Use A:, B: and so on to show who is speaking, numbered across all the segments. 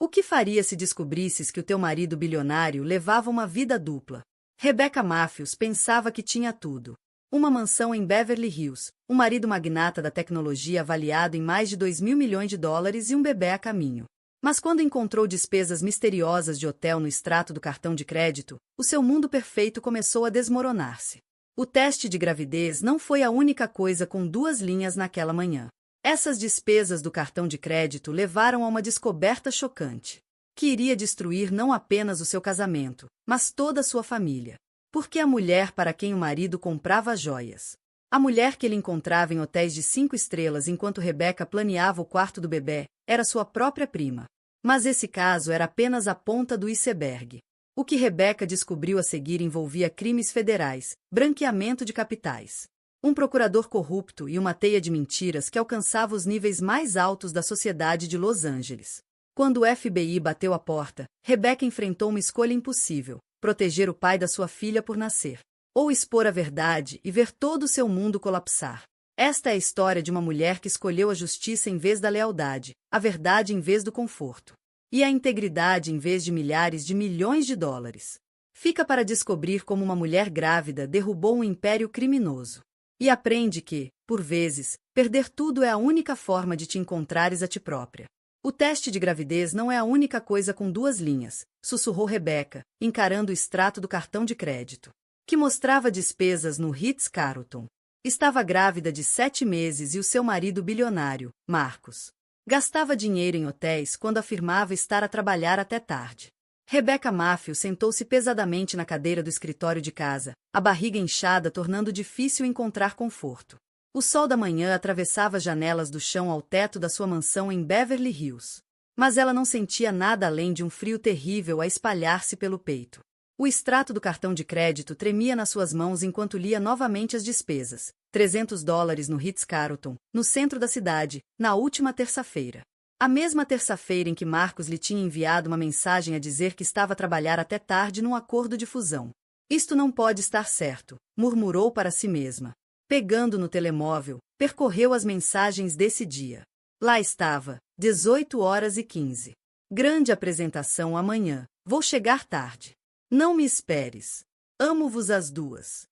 A: O que faria se descobrisses que o teu marido bilionário levava uma vida dupla? Rebecca Matthews pensava que tinha tudo. Uma mansão em Beverly Hills, um marido magnata da tecnologia avaliado em mais de 2.000 milhões de dólares e um bebê a caminho. Mas quando encontrou despesas misteriosas de hotel no extrato do cartão de crédito, o seu mundo perfeito começou a desmoronar-se. O teste de gravidez não foi a única coisa com duas linhas naquela manhã. Essas despesas do cartão de crédito levaram a uma descoberta chocante, que iria destruir não apenas o seu casamento, mas toda a sua família. Porque a mulher para quem o marido comprava joias. A mulher que ele encontrava em hotéis de 5 estrelas enquanto Rebecca planeava o quarto do bebê, era sua própria prima. Mas esse caso era apenas a ponta do iceberg. O que Rebecca descobriu a seguir envolvia crimes federais, branqueamento de capitais, um procurador corrupto e uma teia de mentiras que alcançava os níveis mais altos da sociedade de Los Angeles. Quando o FBI bateu a porta, Rebecca enfrentou uma escolha impossível: proteger o pai da sua filha por nascer, ou expor a verdade e ver todo o seu mundo colapsar. Esta é a história de uma mulher que escolheu a justiça em vez da lealdade, a verdade em vez do conforto, e a integridade em vez de milhares de milhões de dólares. Fica para descobrir como uma mulher grávida derrubou um império criminoso. E aprende que, por vezes, perder tudo é a única forma de te encontrares a ti própria. O teste de gravidez não é a única coisa com duas linhas, sussurrou Rebecca, encarando o extrato do cartão de crédito, que mostrava despesas no Ritz-Carlton. Estava grávida de 7 meses e o seu marido bilionário, Marcus, gastava dinheiro em hotéis quando afirmava estar a trabalhar até tarde. Rebecca Matthews sentou-se pesadamente na cadeira do escritório de casa, a barriga inchada tornando difícil encontrar conforto. O sol da manhã atravessava as janelas do chão ao teto da sua mansão em Beverly Hills. Mas ela não sentia nada além de um frio terrível a espalhar-se pelo peito. O extrato do cartão de crédito tremia nas suas mãos enquanto lia novamente as despesas. $300 no Ritz-Carlton, no centro da cidade, na última terça-feira. A mesma terça-feira em que Marcus lhe tinha enviado uma mensagem a dizer que estava a trabalhar até tarde num acordo de fusão. Isto não pode estar certo, murmurou para si mesma. Pegando no telemóvel, percorreu as mensagens desse dia. Lá estava, 18h15. Grande apresentação amanhã, vou chegar tarde. Não me esperes. Amo-vos as duas.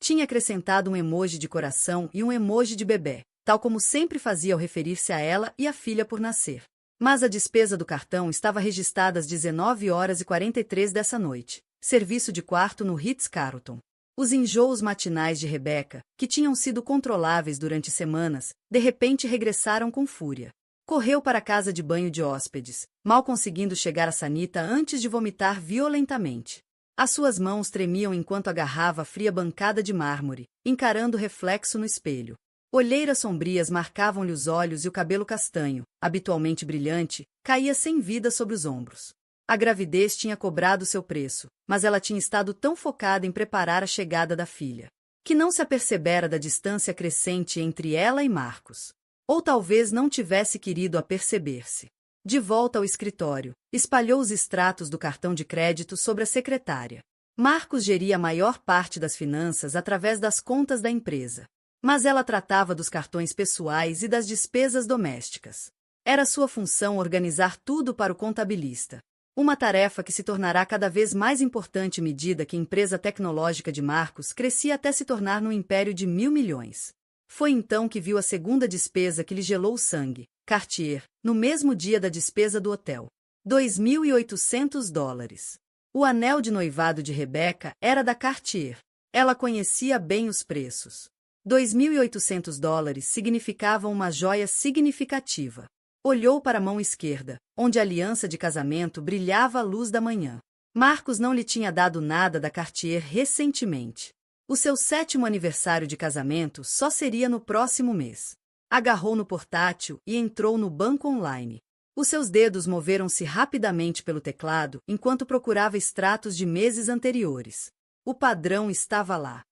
A: Tinha acrescentado um emoji de coração e um emoji de bebê, tal como sempre fazia ao referir-se a ela e à filha por nascer. Mas a despesa do cartão estava registrada às 19h43 dessa noite. Serviço de quarto no Ritz-Carlton. Os enjoos matinais de Rebecca, que tinham sido controláveis durante semanas, de repente regressaram com fúria. Correu para a casa de banho de hóspedes, mal conseguindo chegar à sanita antes de vomitar violentamente. As suas mãos tremiam enquanto agarrava a fria bancada de mármore, encarando o reflexo no espelho. Olheiras sombrias marcavam-lhe os olhos e o cabelo castanho, habitualmente brilhante, caía sem vida sobre os ombros. A gravidez tinha cobrado seu preço, mas ela tinha estado tão focada em preparar a chegada da filha, que não se apercebera da distância crescente entre ela e Marcus. Ou talvez não tivesse querido aperceber-se. De volta ao escritório, espalhou os extratos do cartão de crédito sobre a secretária. Marcus geria a maior parte das finanças através das contas da empresa. Mas ela tratava dos cartões pessoais e das despesas domésticas. Era sua função organizar tudo para o contabilista. Uma tarefa que se tornará cada vez mais importante à medida que a empresa tecnológica de Marcus crescia até se tornar num império de 1.000 milhões. Foi então que viu a segunda despesa que lhe gelou o sangue, Cartier, no mesmo dia da despesa do hotel. $2.800. O anel de noivado de Rebecca era da Cartier. Ela conhecia bem os preços. $2.800 significavam uma joia significativa. Olhou para a mão esquerda, onde a aliança de casamento brilhava à luz da manhã. Marcus não lhe tinha dado nada da Cartier recentemente. O seu 7º aniversário de casamento só seria no próximo mês. Agarrou no portátil e entrou no banco online. Os seus dedos moveram-se rapidamente pelo teclado enquanto procurava extratos de meses anteriores. O padrão estava lá.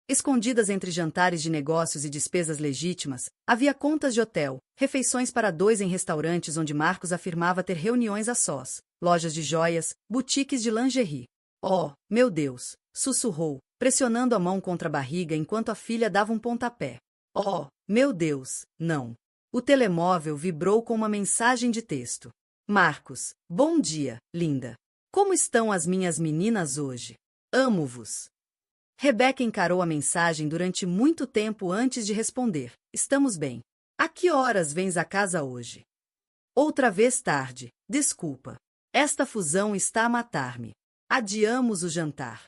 A: Escondidas entre jantares de negócios e despesas legítimas, havia contas de hotel, refeições para 2 em restaurantes onde Marcus afirmava ter reuniões a sós, lojas de joias, boutiques de lingerie. Oh, meu Deus! Sussurrou, pressionando a mão contra a barriga enquanto a filha dava um pontapé. Oh, meu Deus, não! O telemóvel vibrou com uma mensagem de texto. Marcos, bom dia, linda. Como estão as minhas meninas hoje? Amo-vos. Rebeca encarou a mensagem durante muito tempo antes de responder. Estamos bem. A que horas vens à casa hoje? Outra vez tarde. Desculpa. Esta fusão está a matar-me. Adiamos o jantar.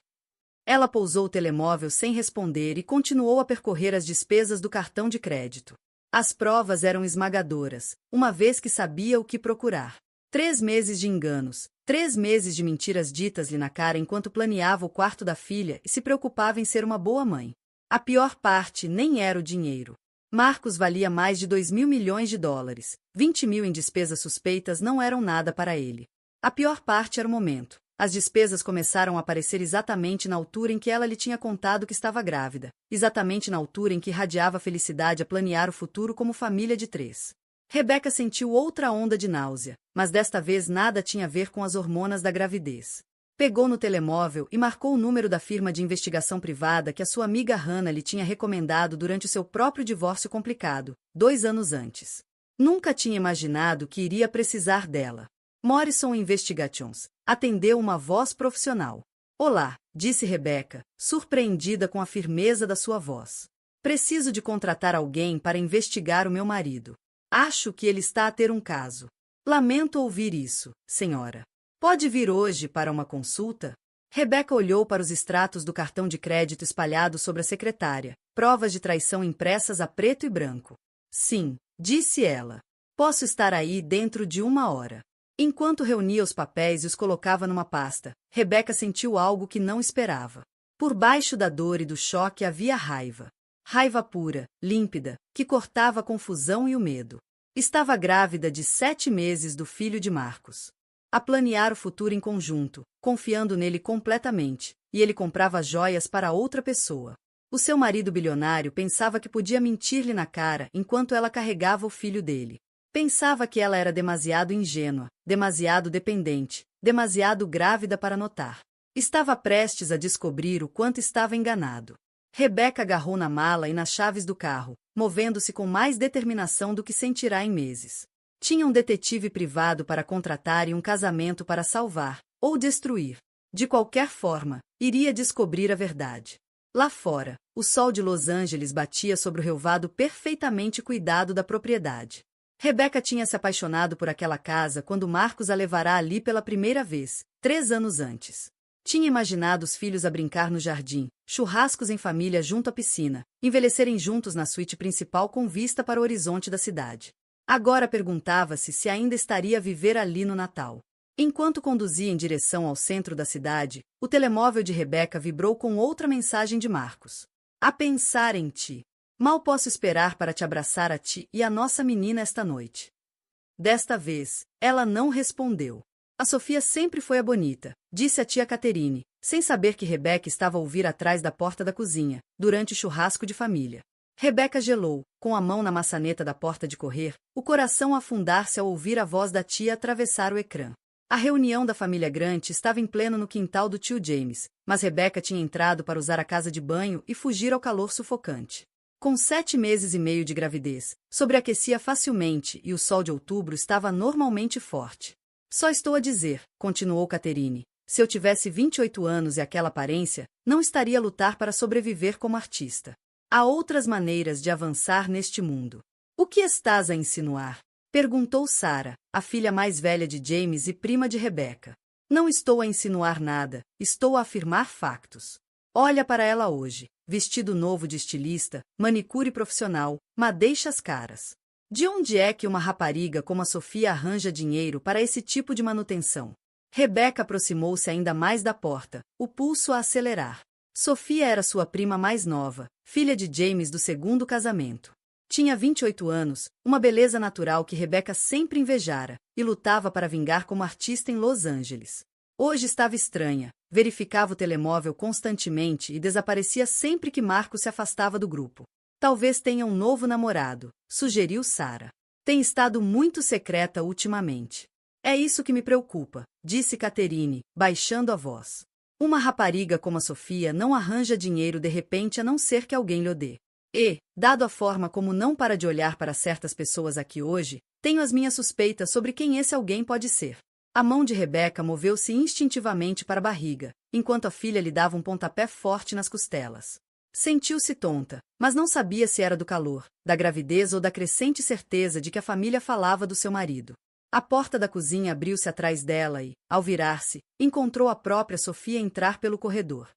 A: Ela pousou o telemóvel sem responder e continuou a percorrer as despesas do cartão de crédito. As provas eram esmagadoras, uma vez que sabia o que procurar. 3 meses de enganos, 3 meses de mentiras ditas-lhe na cara enquanto planeava o quarto da filha e se preocupava em ser uma boa mãe. A pior parte nem era o dinheiro. Marcos valia mais de 2.000 milhões de dólares. 20 mil em despesas suspeitas não eram nada para ele. A pior parte era o momento. As despesas começaram a aparecer exatamente na altura em que ela lhe tinha contado que estava grávida, exatamente na altura em que irradiava felicidade a planear o futuro como família de 3. Rebeca sentiu outra onda de náusea, mas desta vez nada tinha a ver com as hormonas da gravidez. Pegou no telemóvel e marcou o número da firma de investigação privada que a sua amiga Hannah lhe tinha recomendado durante o seu próprio divórcio complicado, 2 anos antes. Nunca tinha imaginado que iria precisar dela. Morrison Investigations. Atendeu uma voz profissional. Olá, disse Rebeca, surpreendida com a firmeza da sua voz. Preciso de contratar alguém para investigar o meu marido. Acho que ele está a ter um caso. Lamento ouvir isso, senhora. Pode vir hoje para uma consulta? Rebeca olhou para os extratos do cartão de crédito espalhados sobre a secretária, provas de traição impressas a preto e branco. Sim, disse ela. Posso estar aí dentro de 1 hora. Enquanto reunia os papéis e os colocava numa pasta, Rebeca sentiu algo que não esperava. Por baixo da dor e do choque havia raiva. Raiva pura, límpida, que cortava a confusão e o medo. Estava grávida de 7 meses do filho de Marcos. A planear o futuro em conjunto, confiando nele completamente, e ele comprava joias para outra pessoa. O seu marido bilionário pensava que podia mentir-lhe na cara enquanto ela carregava o filho dele. Pensava que ela era demasiado ingênua, demasiado dependente, demasiado grávida para notar. Estava prestes a descobrir o quanto estava enganado. Rebeca agarrou na mala e nas chaves do carro, movendo-se com mais determinação do que sentirá em meses. Tinha um detetive privado para contratar e um casamento para salvar, ou destruir. De qualquer forma, iria descobrir a verdade. Lá fora, o sol de Los Angeles batia sobre o relvado perfeitamente cuidado da propriedade. Rebeca tinha se apaixonado por aquela casa quando Marcos a levará ali pela primeira vez, 3 anos antes. Tinha imaginado os filhos a brincar no jardim, churrascos em família junto à piscina, envelhecerem juntos na suíte principal com vista para o horizonte da cidade. Agora perguntava-se se ainda estaria a viver ali no Natal. Enquanto conduzia em direção ao centro da cidade, o telemóvel de Rebeca vibrou com outra mensagem de Marcos. A pensar em ti. Mal posso esperar para te abraçar a ti e a nossa menina esta noite. Desta vez, ela não respondeu. A Sofia sempre foi a bonita, disse a tia Caterine, sem saber que Rebeca estava a ouvir atrás da porta da cozinha, durante o churrasco de família. Rebeca gelou, com a mão na maçaneta da porta de correr, o coração a afundar-se ao ouvir a voz da tia atravessar o ecrã. A reunião da família Grant estava em pleno no quintal do tio James, mas Rebeca tinha entrado para usar a casa de banho e fugir ao calor sufocante. Com 7 meses e meio de gravidez, sobreaquecia facilmente e o sol de outubro estava normalmente forte. Só estou a dizer, continuou Caterine, se eu tivesse 28 anos e aquela aparência, não estaria a lutar para sobreviver como artista. Há outras maneiras de avançar neste mundo. O que estás a insinuar? Perguntou Sarah, a filha mais velha de James e prima de Rebeca. Não estou a insinuar nada, estou a afirmar factos. Olha para ela hoje, vestido novo de estilista, manicure profissional, madeixas caras. De onde é que uma rapariga como a Sofia arranja dinheiro para esse tipo de manutenção? Rebeca aproximou-se ainda mais da porta, o pulso a acelerar. Sofia era sua prima mais nova, filha de James do segundo casamento. Tinha 28 anos, uma beleza natural que Rebeca sempre invejara, e lutava para vingar como artista em Los Angeles. Hoje estava estranha, verificava o telemóvel constantemente e desaparecia sempre que Marcos se afastava do grupo. Talvez tenha um novo namorado, sugeriu Sarah. Tem estado muito secreta ultimamente. É isso que me preocupa, disse Caterine, baixando a voz. Uma rapariga como a Sofia não arranja dinheiro de repente a não ser que alguém lhe dê. E, dado a forma como não para de olhar para certas pessoas aqui hoje, Tenho as minhas suspeitas sobre quem esse alguém pode ser. A mão de Rebeca moveu-se instintivamente para a barriga, enquanto a filha lhe dava um pontapé forte nas costelas. Sentiu-se tonta, mas não sabia se era do calor, da gravidez ou da crescente certeza de que a família falava do seu marido. A porta da cozinha abriu-se atrás dela e, ao virar-se, encontrou a própria Sofia entrar pelo corredor.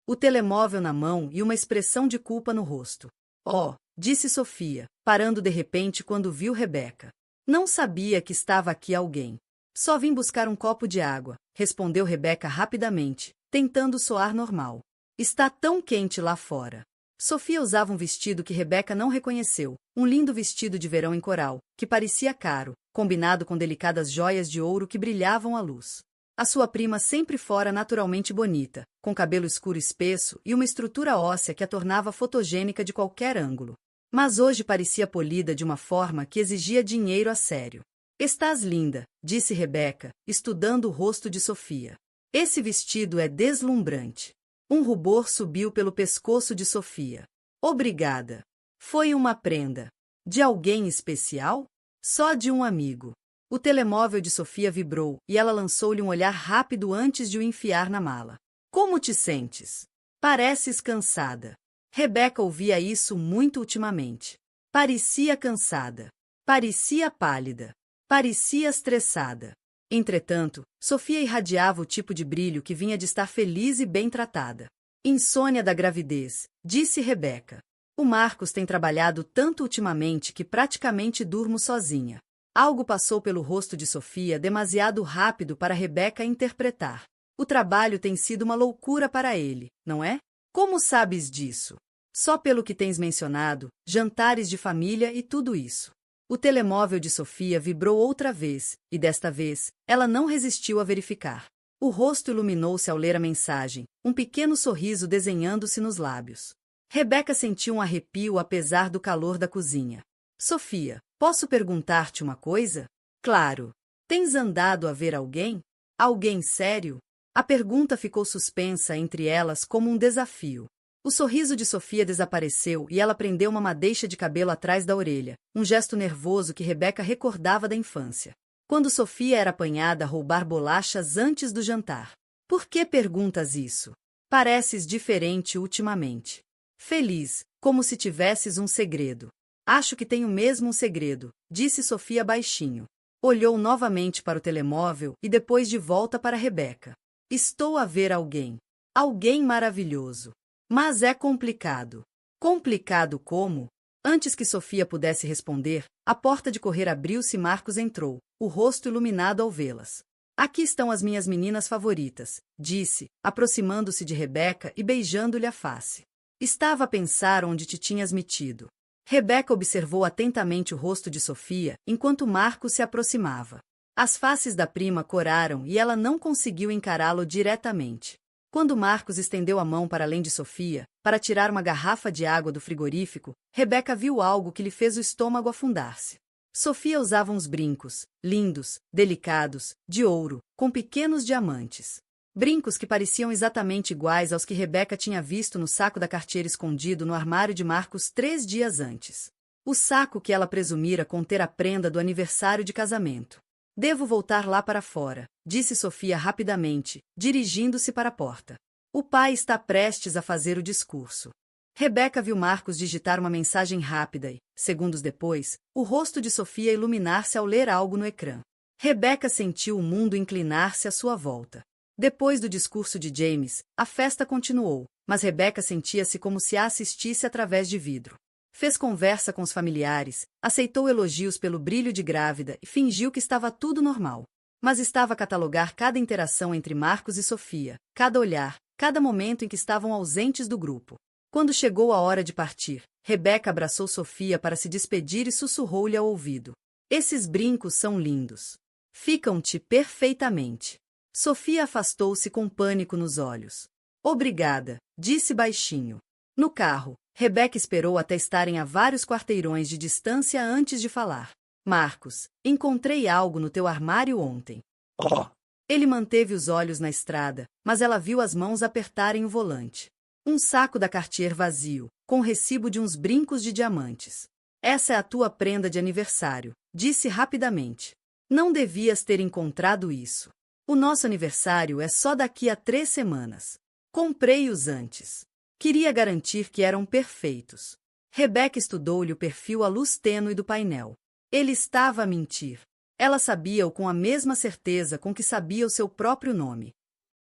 A: O telemóvel na mão e uma expressão de culpa no rosto. Oh, disse Sofia, parando de repente quando viu Rebeca. Não sabia que estava aqui alguém. Só vim buscar um copo de água, respondeu Rebeca rapidamente, tentando soar normal. Está tão quente lá fora. Sofia usava um vestido que Rebeca não reconheceu, um lindo vestido de verão em coral, que parecia caro, combinado com delicadas joias de ouro que brilhavam à luz. A sua prima sempre fora naturalmente bonita, com cabelo escuro espesso e uma estrutura óssea que a tornava fotogênica de qualquer ângulo. Mas hoje parecia polida de uma forma que exigia dinheiro a sério. Estás linda, disse Rebeca, estudando o rosto de Sofia. Esse vestido é deslumbrante. Um rubor subiu pelo pescoço de Sofia. Obrigada. Foi uma prenda. De alguém especial? Só de um amigo. O telemóvel de Sofia vibrou e ela lançou-lhe um olhar rápido antes de o enfiar na mala. Como te sentes? Pareces cansada. Rebeca ouvia isso muito ultimamente. Parecia cansada. Parecia pálida. Parecia estressada. Entretanto, Sofia irradiava o tipo de brilho que vinha de estar feliz e bem tratada. Insônia da gravidez, disse Rebeca. O Marcos tem trabalhado tanto ultimamente que praticamente durmo sozinha. Algo passou pelo rosto de Sofia demasiado rápido para Rebeca interpretar. O trabalho tem sido uma loucura para ele, não é? Como sabes disso? Só pelo que tens mencionado, jantares de família e tudo isso. O telemóvel de Sofia vibrou outra vez, e desta vez, ela não resistiu a verificar. O rosto iluminou-se ao ler a mensagem, um pequeno sorriso desenhando-se nos lábios. Rebeca sentiu um arrepio apesar do calor da cozinha. Sofia, posso perguntar-te uma coisa? Claro. Tens andado a ver alguém? Alguém sério? A pergunta ficou suspensa entre elas como um desafio. O sorriso de Sofia desapareceu e ela prendeu uma madeixa de cabelo atrás da orelha, um gesto nervoso que Rebeca recordava da infância. Quando Sofia era apanhada a roubar bolachas antes do jantar. Por que perguntas isso? Pareces diferente ultimamente. Feliz, como se tivesses um segredo. Acho que tenho mesmo um segredo, disse Sofia baixinho. Olhou novamente para o telemóvel e depois de volta para Rebeca. Estou a ver alguém. Alguém maravilhoso. Mas é complicado. Complicado como? Antes que Sofia pudesse responder, a porta de correr abriu-se e Marcos entrou, o rosto iluminado ao vê-las. Aqui estão as minhas meninas favoritas, disse, aproximando-se de Rebeca e beijando-lhe a face. Estava a pensar onde te tinhas metido. Rebeca observou atentamente o rosto de Sofia enquanto Marcos se aproximava. As faces da prima coraram e ela não conseguiu encará-lo diretamente. Quando Marcos estendeu a mão para além de Sofia, para tirar uma garrafa de água do frigorífico, Rebeca viu algo que lhe fez o estômago afundar-se. Sofia usava uns brincos, lindos, delicados, de ouro, com pequenos diamantes. Brincos que pareciam exatamente iguais aos que Rebeca tinha visto no saco da Cartier escondido no armário de Marcos 3 dias antes. O saco que ela presumira conter a prenda do aniversário de casamento. Devo voltar lá para fora, disse Sofia rapidamente, dirigindo-se para a porta. O pai está prestes a fazer o discurso. Rebeca viu Marcos digitar uma mensagem rápida e, segundos depois, o rosto de Sofia iluminar-se ao ler algo no ecrã. Rebeca sentiu o mundo inclinar-se à sua volta. Depois do discurso de James, a festa continuou, mas Rebeca sentia-se como se a assistisse através de vidro. Fez conversa com os familiares, aceitou elogios pelo brilho de grávida e fingiu que estava tudo normal. Mas estava a catalogar cada interação entre Marcos e Sofia, cada olhar, cada momento em que estavam ausentes do grupo. Quando chegou a hora de partir, Rebeca abraçou Sofia para se despedir e sussurrou-lhe ao ouvido. Esses brincos são lindos. Ficam-te perfeitamente. Sofia afastou-se com pânico nos olhos. Obrigada, disse baixinho. No carro, Rebeca esperou até estarem a vários quarteirões de distância antes de falar. Marcos, encontrei algo no teu armário ontem.
B: Oh,
A: Ele manteve os olhos na estrada, mas ela viu as mãos apertarem o volante. Um saco da Cartier vazio, com recibo de uns brincos de diamantes. Essa é a tua prenda de aniversário, disse rapidamente. Não devias ter encontrado isso. O nosso aniversário é só daqui a 3 semanas. Comprei-os antes. Queria garantir que eram perfeitos. Rebecca estudou-lhe o perfil à luz tênue do painel. Ele estava a mentir. Ela sabia-o com a mesma certeza com que sabia o seu próprio nome.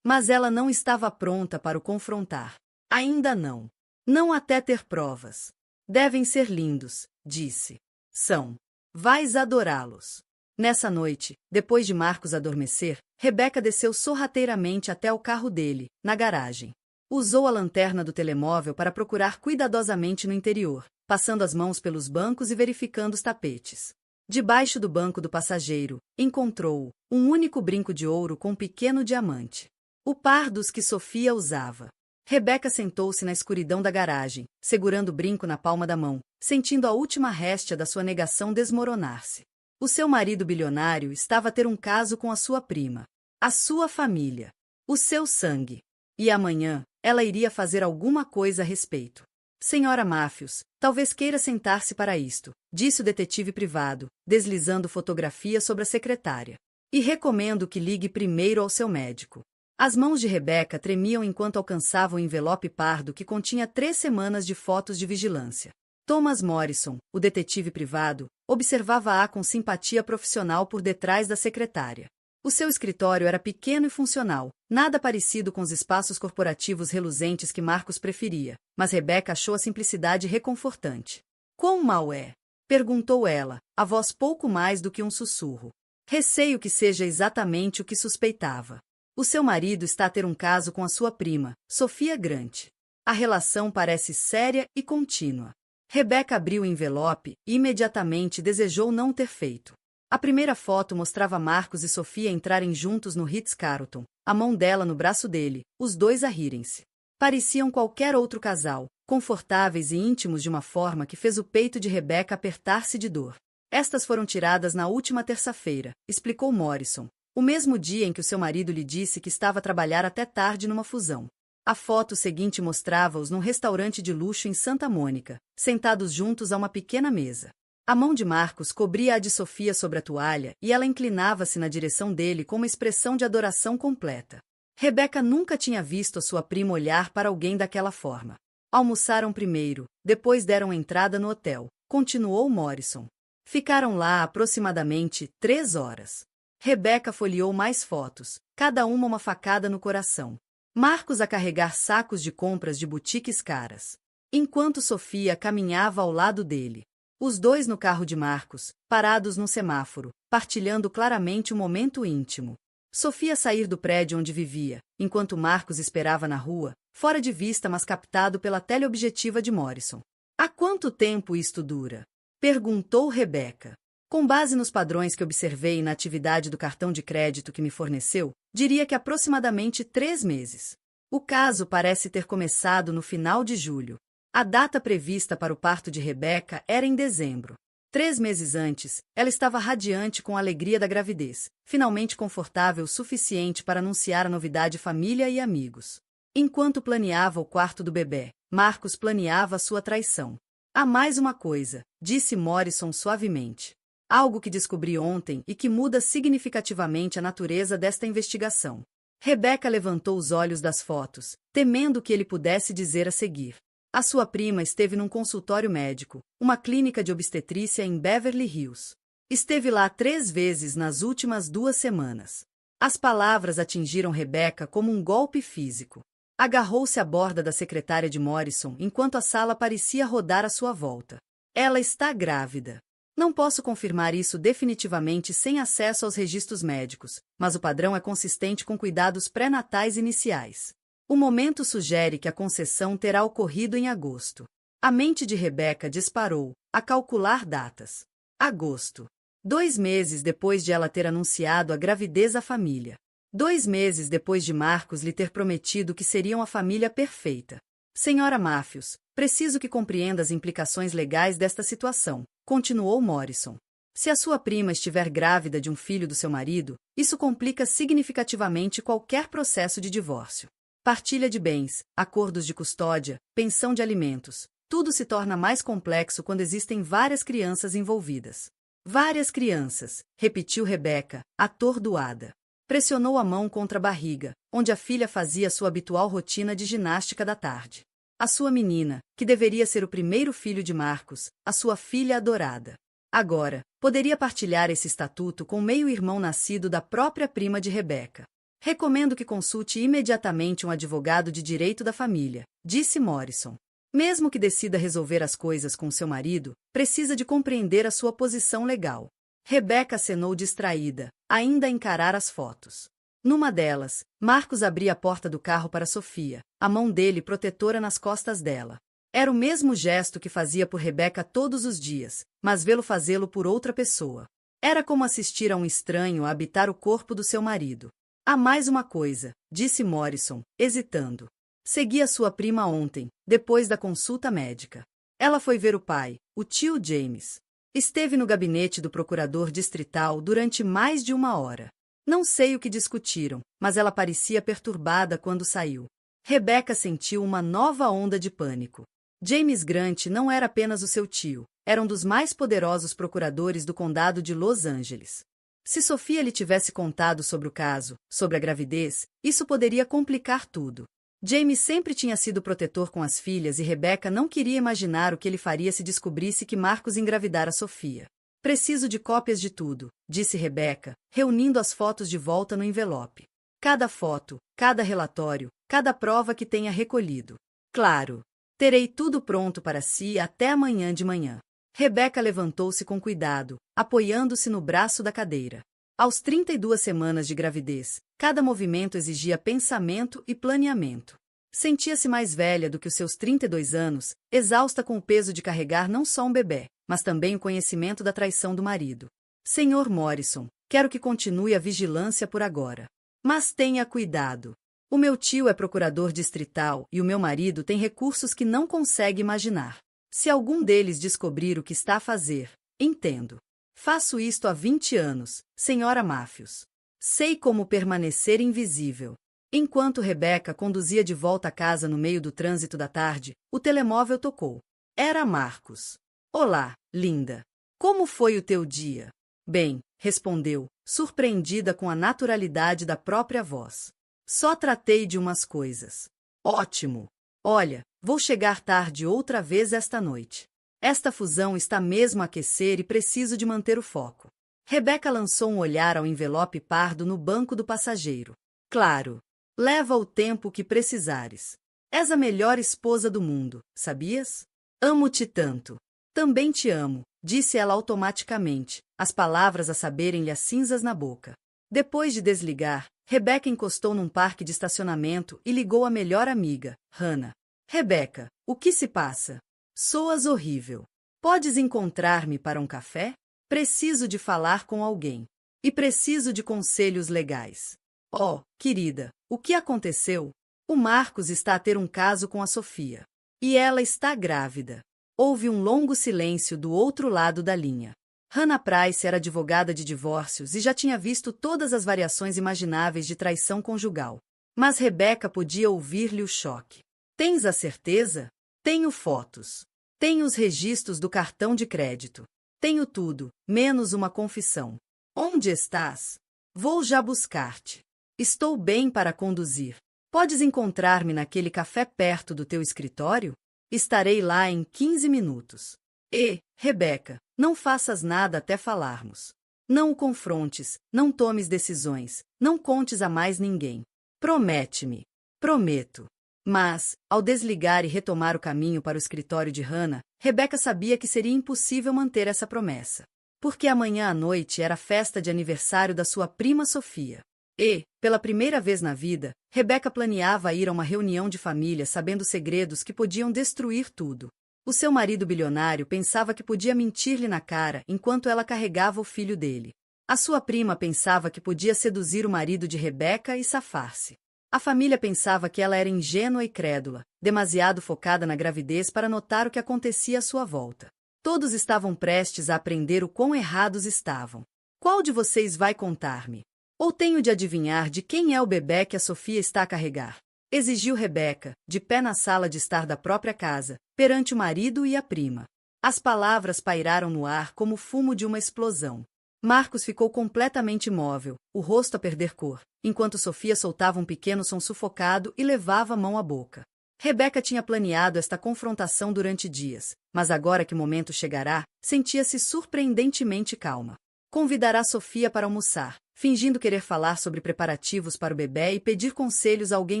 A: Mas ela não estava pronta para o confrontar. Ainda não. Não até ter provas. Devem ser lindos, disse. São. Vais adorá-los. Nessa noite, depois de Marcos adormecer, Rebecca desceu sorrateiramente até o carro dele, na garagem. Usou a lanterna do telemóvel para procurar cuidadosamente no interior, passando as mãos pelos bancos e verificando os tapetes. Debaixo do banco do passageiro, encontrou um único brinco de ouro com um pequeno diamante. O par dos que Sofia usava. Rebecca sentou-se na escuridão da garagem, segurando o brinco na palma da mão, sentindo a última réstia da sua negação desmoronar-se. O seu marido bilionário estava a ter um caso com a sua prima. A sua família. O seu sangue. E amanhã, ela iria fazer alguma coisa a respeito. Senhora Matthews, talvez queira sentar-se para isto, disse o detetive privado, deslizando fotografia sobre a secretária. E recomendo que ligue primeiro ao seu médico. As mãos de Rebecca tremiam enquanto alcançavam o envelope pardo que continha 3 semanas de fotos de vigilância. Thomas Morrison, o detetive privado, observava-a com simpatia profissional por detrás da secretária. O seu escritório era pequeno e funcional, nada parecido com os espaços corporativos reluzentes que Marcos preferia, mas Rebecca achou a simplicidade reconfortante. Quão mal é? Perguntou ela, a voz pouco mais do que um sussurro. Receio que seja exatamente o que suspeitava. O seu marido está a ter um caso com a sua prima, Sofia Grant. A relação parece séria e contínua. Rebecca abriu o envelope e imediatamente desejou não ter feito. A primeira foto mostrava Marcos e Sofia entrarem juntos no Ritz-Carlton, a mão dela no braço dele, os dois a rirem-se. Pareciam qualquer outro casal, confortáveis e íntimos de uma forma que fez o peito de Rebecca apertar-se de dor. Estas foram tiradas na última terça-feira, explicou Morrison, o mesmo dia em que o seu marido lhe disse que estava a trabalhar até tarde numa fusão. A foto seguinte mostrava-os num restaurante de luxo em Santa Mônica, sentados juntos a uma pequena mesa. A mão de Marcos cobria a de Sofia sobre a toalha e ela inclinava-se na direção dele com uma expressão de adoração completa. Rebecca nunca tinha visto a sua prima olhar para alguém daquela forma. Almoçaram primeiro, depois deram entrada no hotel, continuou Morrison. Ficaram lá aproximadamente 3 horas. Rebecca folheou mais fotos, cada uma facada no coração. Marcos a carregar sacos de compras de boutiques caras. Enquanto Sofia caminhava ao lado dele. Os dois no carro de Marcos, parados num semáforo, partilhando claramente um momento íntimo. Sofia sair do prédio onde vivia, enquanto Marcos esperava na rua, fora de vista mas captado pela teleobjetiva de Morrison. Há quanto tempo isto dura? Perguntou Rebecca. Com base nos padrões que observei na atividade do cartão de crédito que me forneceu, diria que aproximadamente 3 meses. O caso parece ter começado no final de julho. A data prevista para o parto de Rebecca era em dezembro. 3 meses antes, ela estava radiante com a alegria da gravidez, finalmente confortável o suficiente para anunciar a novidade à família e amigos. Enquanto planeava o quarto do bebê, Marcos planeava sua traição. Há mais uma coisa, disse Morrison suavemente. Algo que descobri ontem e que muda significativamente a natureza desta investigação. Rebecca levantou os olhos das fotos, temendo o que ele pudesse dizer a seguir. A sua prima esteve num consultório médico, uma clínica de obstetrícia em Beverly Hills. Esteve lá 3 vezes nas últimas 2 semanas. As palavras atingiram Rebecca como um golpe físico. Agarrou-se à borda da secretária de Morrison enquanto a sala parecia rodar à sua volta. Ela está grávida. Não posso confirmar isso definitivamente sem acesso aos registros médicos, mas o padrão é consistente com cuidados pré-natais iniciais. O momento sugere que a concessão terá ocorrido em agosto. A mente de Rebecca disparou, a calcular datas. Agosto. 2 meses depois de ela ter anunciado a gravidez à família. 2 meses depois de Marcos lhe ter prometido que seriam a família perfeita. Senhora Matthews, preciso que compreenda as implicações legais desta situação, continuou Morrison. Se a sua prima estiver grávida de um filho do seu marido, isso complica significativamente qualquer processo de divórcio. Partilha de bens, acordos de custódia, pensão de alimentos, tudo se torna mais complexo quando existem várias crianças envolvidas. Várias crianças, repetiu Rebeca, atordoada. Pressionou a mão contra a barriga, onde a filha fazia sua habitual rotina de ginástica da tarde. A sua menina, que deveria ser o primeiro filho de Marcos, a sua filha adorada. Agora, poderia partilhar esse estatuto com o meio-irmão nascido da própria prima de Rebeca. Recomendo que consulte imediatamente um advogado de direito da família, disse Morrison. Mesmo que decida resolver as coisas com seu marido, precisa de compreender a sua posição legal. Rebeca acenou distraída, ainda a encarar as fotos. Numa delas, Marcos abria a porta do carro para Sofia, a mão dele protetora nas costas dela. Era o mesmo gesto que fazia por Rebeca todos os dias, mas fazê-lo por outra pessoa. Era como assistir a um estranho a habitar o corpo do seu marido. Há mais uma coisa, disse Morrison, hesitando. Segui a sua prima ontem, depois da consulta médica. Ela foi ver o pai, o tio James. Esteve no gabinete do procurador distrital durante mais de 1 hora. Não sei o que discutiram, mas ela parecia perturbada quando saiu. Rebeca sentiu uma nova onda de pânico. James Grant não era apenas o seu tio, era um dos mais poderosos procuradores do condado de Los Angeles. Se Sofia lhe tivesse contado sobre o caso, sobre a gravidez, isso poderia complicar tudo. James sempre tinha sido protetor com as filhas e Rebeca não queria imaginar o que ele faria se descobrisse que Marcos engravidara Sofia. Preciso de cópias de tudo, disse Rebeca, reunindo as fotos de volta no envelope. Cada foto, cada relatório, cada prova que tenha recolhido. Claro. Terei tudo pronto para si até amanhã de manhã. Rebeca levantou-se com cuidado, apoiando-se no braço da cadeira. Aos 32 semanas de gravidez, cada movimento exigia pensamento e planeamento. Sentia-se mais velha do que os seus 32 anos, exausta com o peso de carregar não só um bebê, mas também o conhecimento da traição do marido. Senhor Morrison, quero que continue a vigilância por agora. Mas tenha cuidado. O meu tio é procurador distrital e o meu marido tem recursos que não consegue imaginar. Se algum deles descobrir o que está a fazer, entendo. Faço isto há 20 anos, senhora Matthews. Sei como permanecer invisível. Enquanto Rebeca conduzia de volta a casa no meio do trânsito da tarde, o telemóvel tocou. Era Marcos. Olá, linda. Como foi o teu dia? Bem, respondeu, surpreendida com a naturalidade da própria voz. Só tratei de umas coisas. Ótimo! Olha, vou chegar tarde outra vez esta noite. Esta fusão está mesmo a aquecer e preciso de manter o foco. Rebeca lançou um olhar ao envelope pardo no banco do passageiro. Claro. Leva o tempo que precisares. És a melhor esposa do mundo, sabias? Amo-te tanto. Também te amo, disse ela automaticamente, as palavras a saberem-lhe as cinzas na boca. Depois de desligar, Rebeca encostou num parque de estacionamento e ligou à melhor amiga, Hannah. Rebeca, o que se passa? Soas horrível. Podes encontrar-me para um café? Preciso de falar com alguém. E preciso de conselhos legais. Oh, querida, o que aconteceu? O Marcos está a ter um caso com a Sofia. E ela está grávida. Houve um longo silêncio do outro lado da linha. Hannah Price era advogada de divórcios e já tinha visto todas as variações imagináveis de traição conjugal. Mas Rebeca podia ouvir-lhe o choque. Tens a certeza? Tenho fotos. Tenho os registros do cartão de crédito. Tenho tudo, menos uma confissão. Onde estás? Vou já buscar-te. Estou bem para conduzir. Podes encontrar-me naquele café perto do teu escritório? Estarei lá em 15 minutos. E, Rebeca, não faças nada até falarmos. Não o confrontes, não tomes decisões, não contes a mais ninguém. Promete-me. Prometo. Mas, ao desligar e retomar o caminho para o escritório de Hannah, Rebeca sabia que seria impossível manter essa promessa. Porque amanhã à noite era a festa de aniversário da sua prima Sofia. E, pela primeira vez na vida, Rebeca planeava ir a uma reunião de família sabendo segredos que podiam destruir tudo. O seu marido bilionário pensava que podia mentir-lhe na cara enquanto ela carregava o filho dele. A sua prima pensava que podia seduzir o marido de Rebeca e safar-se. A família pensava que ela era ingênua e crédula, demasiado focada na gravidez para notar o que acontecia à sua volta. Todos estavam prestes a aprender o quão errados estavam. Qual de vocês vai contar-me? Ou tenho de adivinhar de quem é o bebê que a Sofia está a carregar? Exigiu Rebeca, de pé na sala de estar da própria casa, perante o marido e a prima. As palavras pairaram no ar como o fumo de uma explosão. Marcos ficou completamente imóvel, o rosto a perder cor, enquanto Sofia soltava um pequeno som sufocado e levava a mão à boca. Rebeca tinha planeado esta confrontação durante dias, mas agora que o momento chegará, sentia-se surpreendentemente calma. Convidará Sofia para almoçar, fingindo querer falar sobre preparativos para o bebê e pedir conselhos a alguém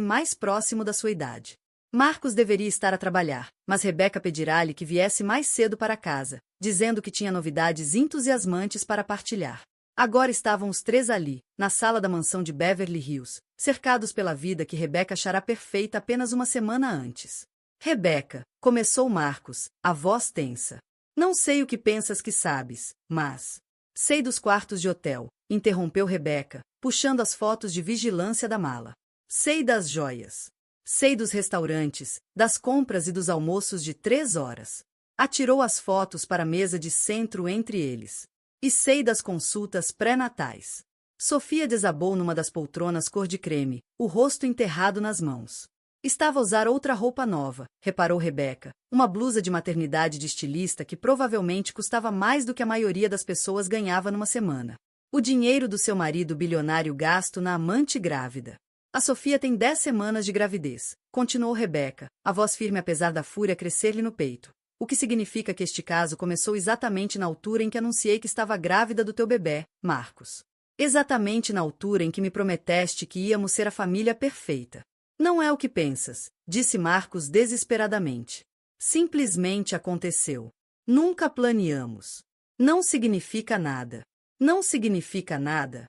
A: mais próximo da sua idade. Marcos deveria estar a trabalhar, mas Rebeca pedirá-lhe que viesse mais cedo para casa, dizendo que tinha novidades entusiasmantes para partilhar. Agora estavam os três ali, na sala da mansão de Beverly Hills, cercados pela vida que Rebeca achará perfeita apenas uma semana antes. Rebeca, começou Marcos, a voz tensa. Não sei o que pensas que sabes, mas... Sei dos quartos de hotel, interrompeu Rebeca, puxando as fotos de vigilância da mala. Sei das joias. Sei dos restaurantes, das compras e dos almoços de 3 horas. Atirou as fotos para a mesa de centro entre eles. E sei das consultas pré-natais. Sofia desabou numa das poltronas cor de creme, o rosto enterrado nas mãos. Estava a usar outra roupa nova, reparou Rebeca, uma blusa de maternidade de estilista que provavelmente custava mais do que a maioria das pessoas ganhava numa semana. O dinheiro do seu marido bilionário gasto na amante grávida. A Sofia tem 10 semanas de gravidez, continuou Rebeca, a voz firme apesar da fúria crescer-lhe no peito. O que significa que este caso começou exatamente na altura em que anunciei que estava grávida do teu bebê, Marcos. Exatamente na altura em que me prometeste que íamos ser a família perfeita. Não é o que pensas, disse Marcos desesperadamente. Simplesmente aconteceu. Nunca planeamos. Não significa nada. Não significa nada.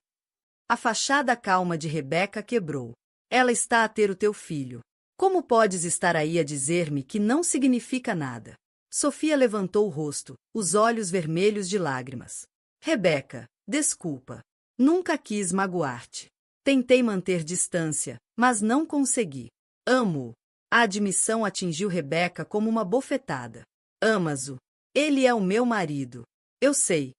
A: A fachada calma de Rebeca quebrou. Ela está a ter o teu filho. Como podes estar aí a dizer-me que não significa nada? Sofia levantou o rosto, os olhos vermelhos de lágrimas. Rebeca, desculpa. Nunca quis magoar-te. Tentei manter distância, mas não consegui. Amo-o. A admissão atingiu Rebeca como uma bofetada. Amas-o. Ele é o meu marido. Eu sei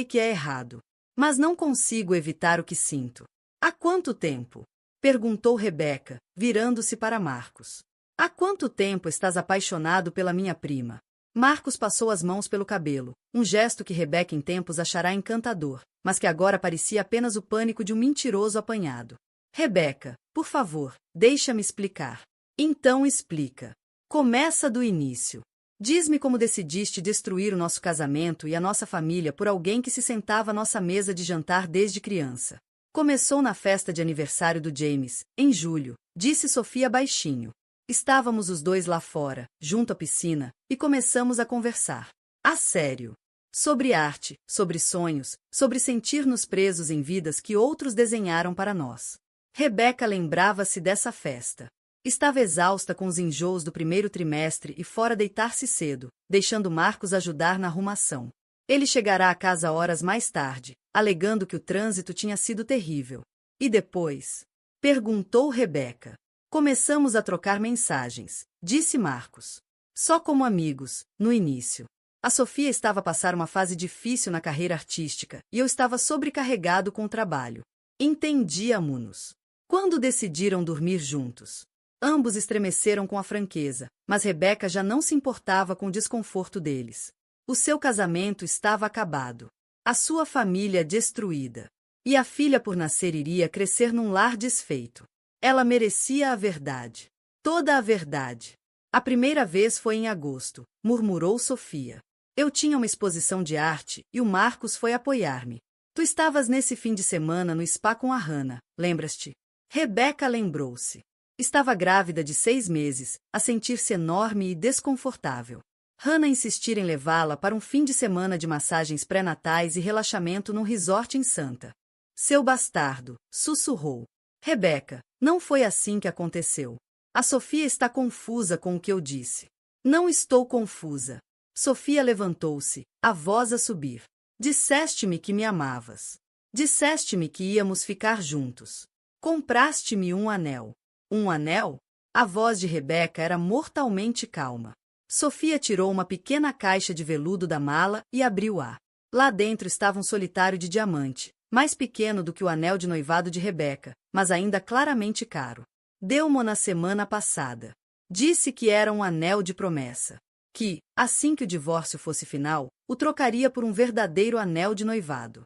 A: que é errado. Mas não consigo evitar o que sinto. Há quanto tempo? Perguntou Rebeca, virando-se para Marcos. Há quanto tempo estás apaixonado pela minha prima? Marcos passou as mãos pelo cabelo, um gesto que Rebeca em tempos achará encantador, mas que agora parecia apenas o pânico de um mentiroso apanhado. Rebeca, por favor, deixa-me explicar. Então explica. Começa do início. Diz-me como decidiste destruir o nosso casamento e a nossa família por alguém que se sentava à nossa mesa de jantar desde criança. Começou na festa de aniversário do James, em julho, disse Sofia baixinho. Estávamos os dois lá fora, junto à piscina, e começamos a conversar. A sério. Sobre arte, sobre sonhos, sobre sentir-nos presos em vidas que outros desenharam para nós. Rebeca lembrava-se dessa festa. Estava exausta com os enjoos do primeiro trimestre e fora deitar-se cedo, deixando Marcos ajudar na arrumação. Ele chegará a casa horas mais tarde, alegando que o trânsito tinha sido terrível. E depois? Perguntou Rebeca. Começamos a trocar mensagens, disse Marcos. Só como amigos, no início. A Sofia estava a passar uma fase difícil na carreira artística e eu estava sobrecarregado com o trabalho. Entendíamos-nos. Quando decidiram dormir juntos? Ambos estremeceram com a franqueza, mas Rebeca já não se importava com o desconforto deles. O seu casamento estava acabado. A sua família destruída. E a filha por nascer iria crescer num lar desfeito. Ela merecia a verdade. Toda a verdade. A primeira vez foi em agosto, murmurou Sofia. Eu tinha uma exposição de arte e o Marcos foi apoiar-me. Tu estavas nesse fim de semana no spa com a Hannah, lembras-te? Rebeca lembrou-se. Estava grávida de 6 meses, a sentir-se enorme e desconfortável. Hannah insistira em levá-la para um fim de semana de massagens pré-natais e relaxamento num resort em Santa. Seu bastardo, sussurrou. Rebeca, não foi assim que aconteceu. A Sofia está confusa com o que eu disse. Não estou confusa. Sofia levantou-se, a voz a subir. Disseste-me que me amavas. Disseste-me que íamos ficar juntos. Compraste-me um anel. Um anel? A voz de Rebeca era mortalmente calma. Sofia tirou uma pequena caixa de veludo da mala e abriu-a. Lá dentro estava um solitário de diamante, mais pequeno do que o anel de noivado de Rebeca, mas ainda claramente caro. Deu-mo na semana passada. Disse que era um anel de promessa. que, assim que o divórcio fosse final, o trocaria por um verdadeiro anel de noivado.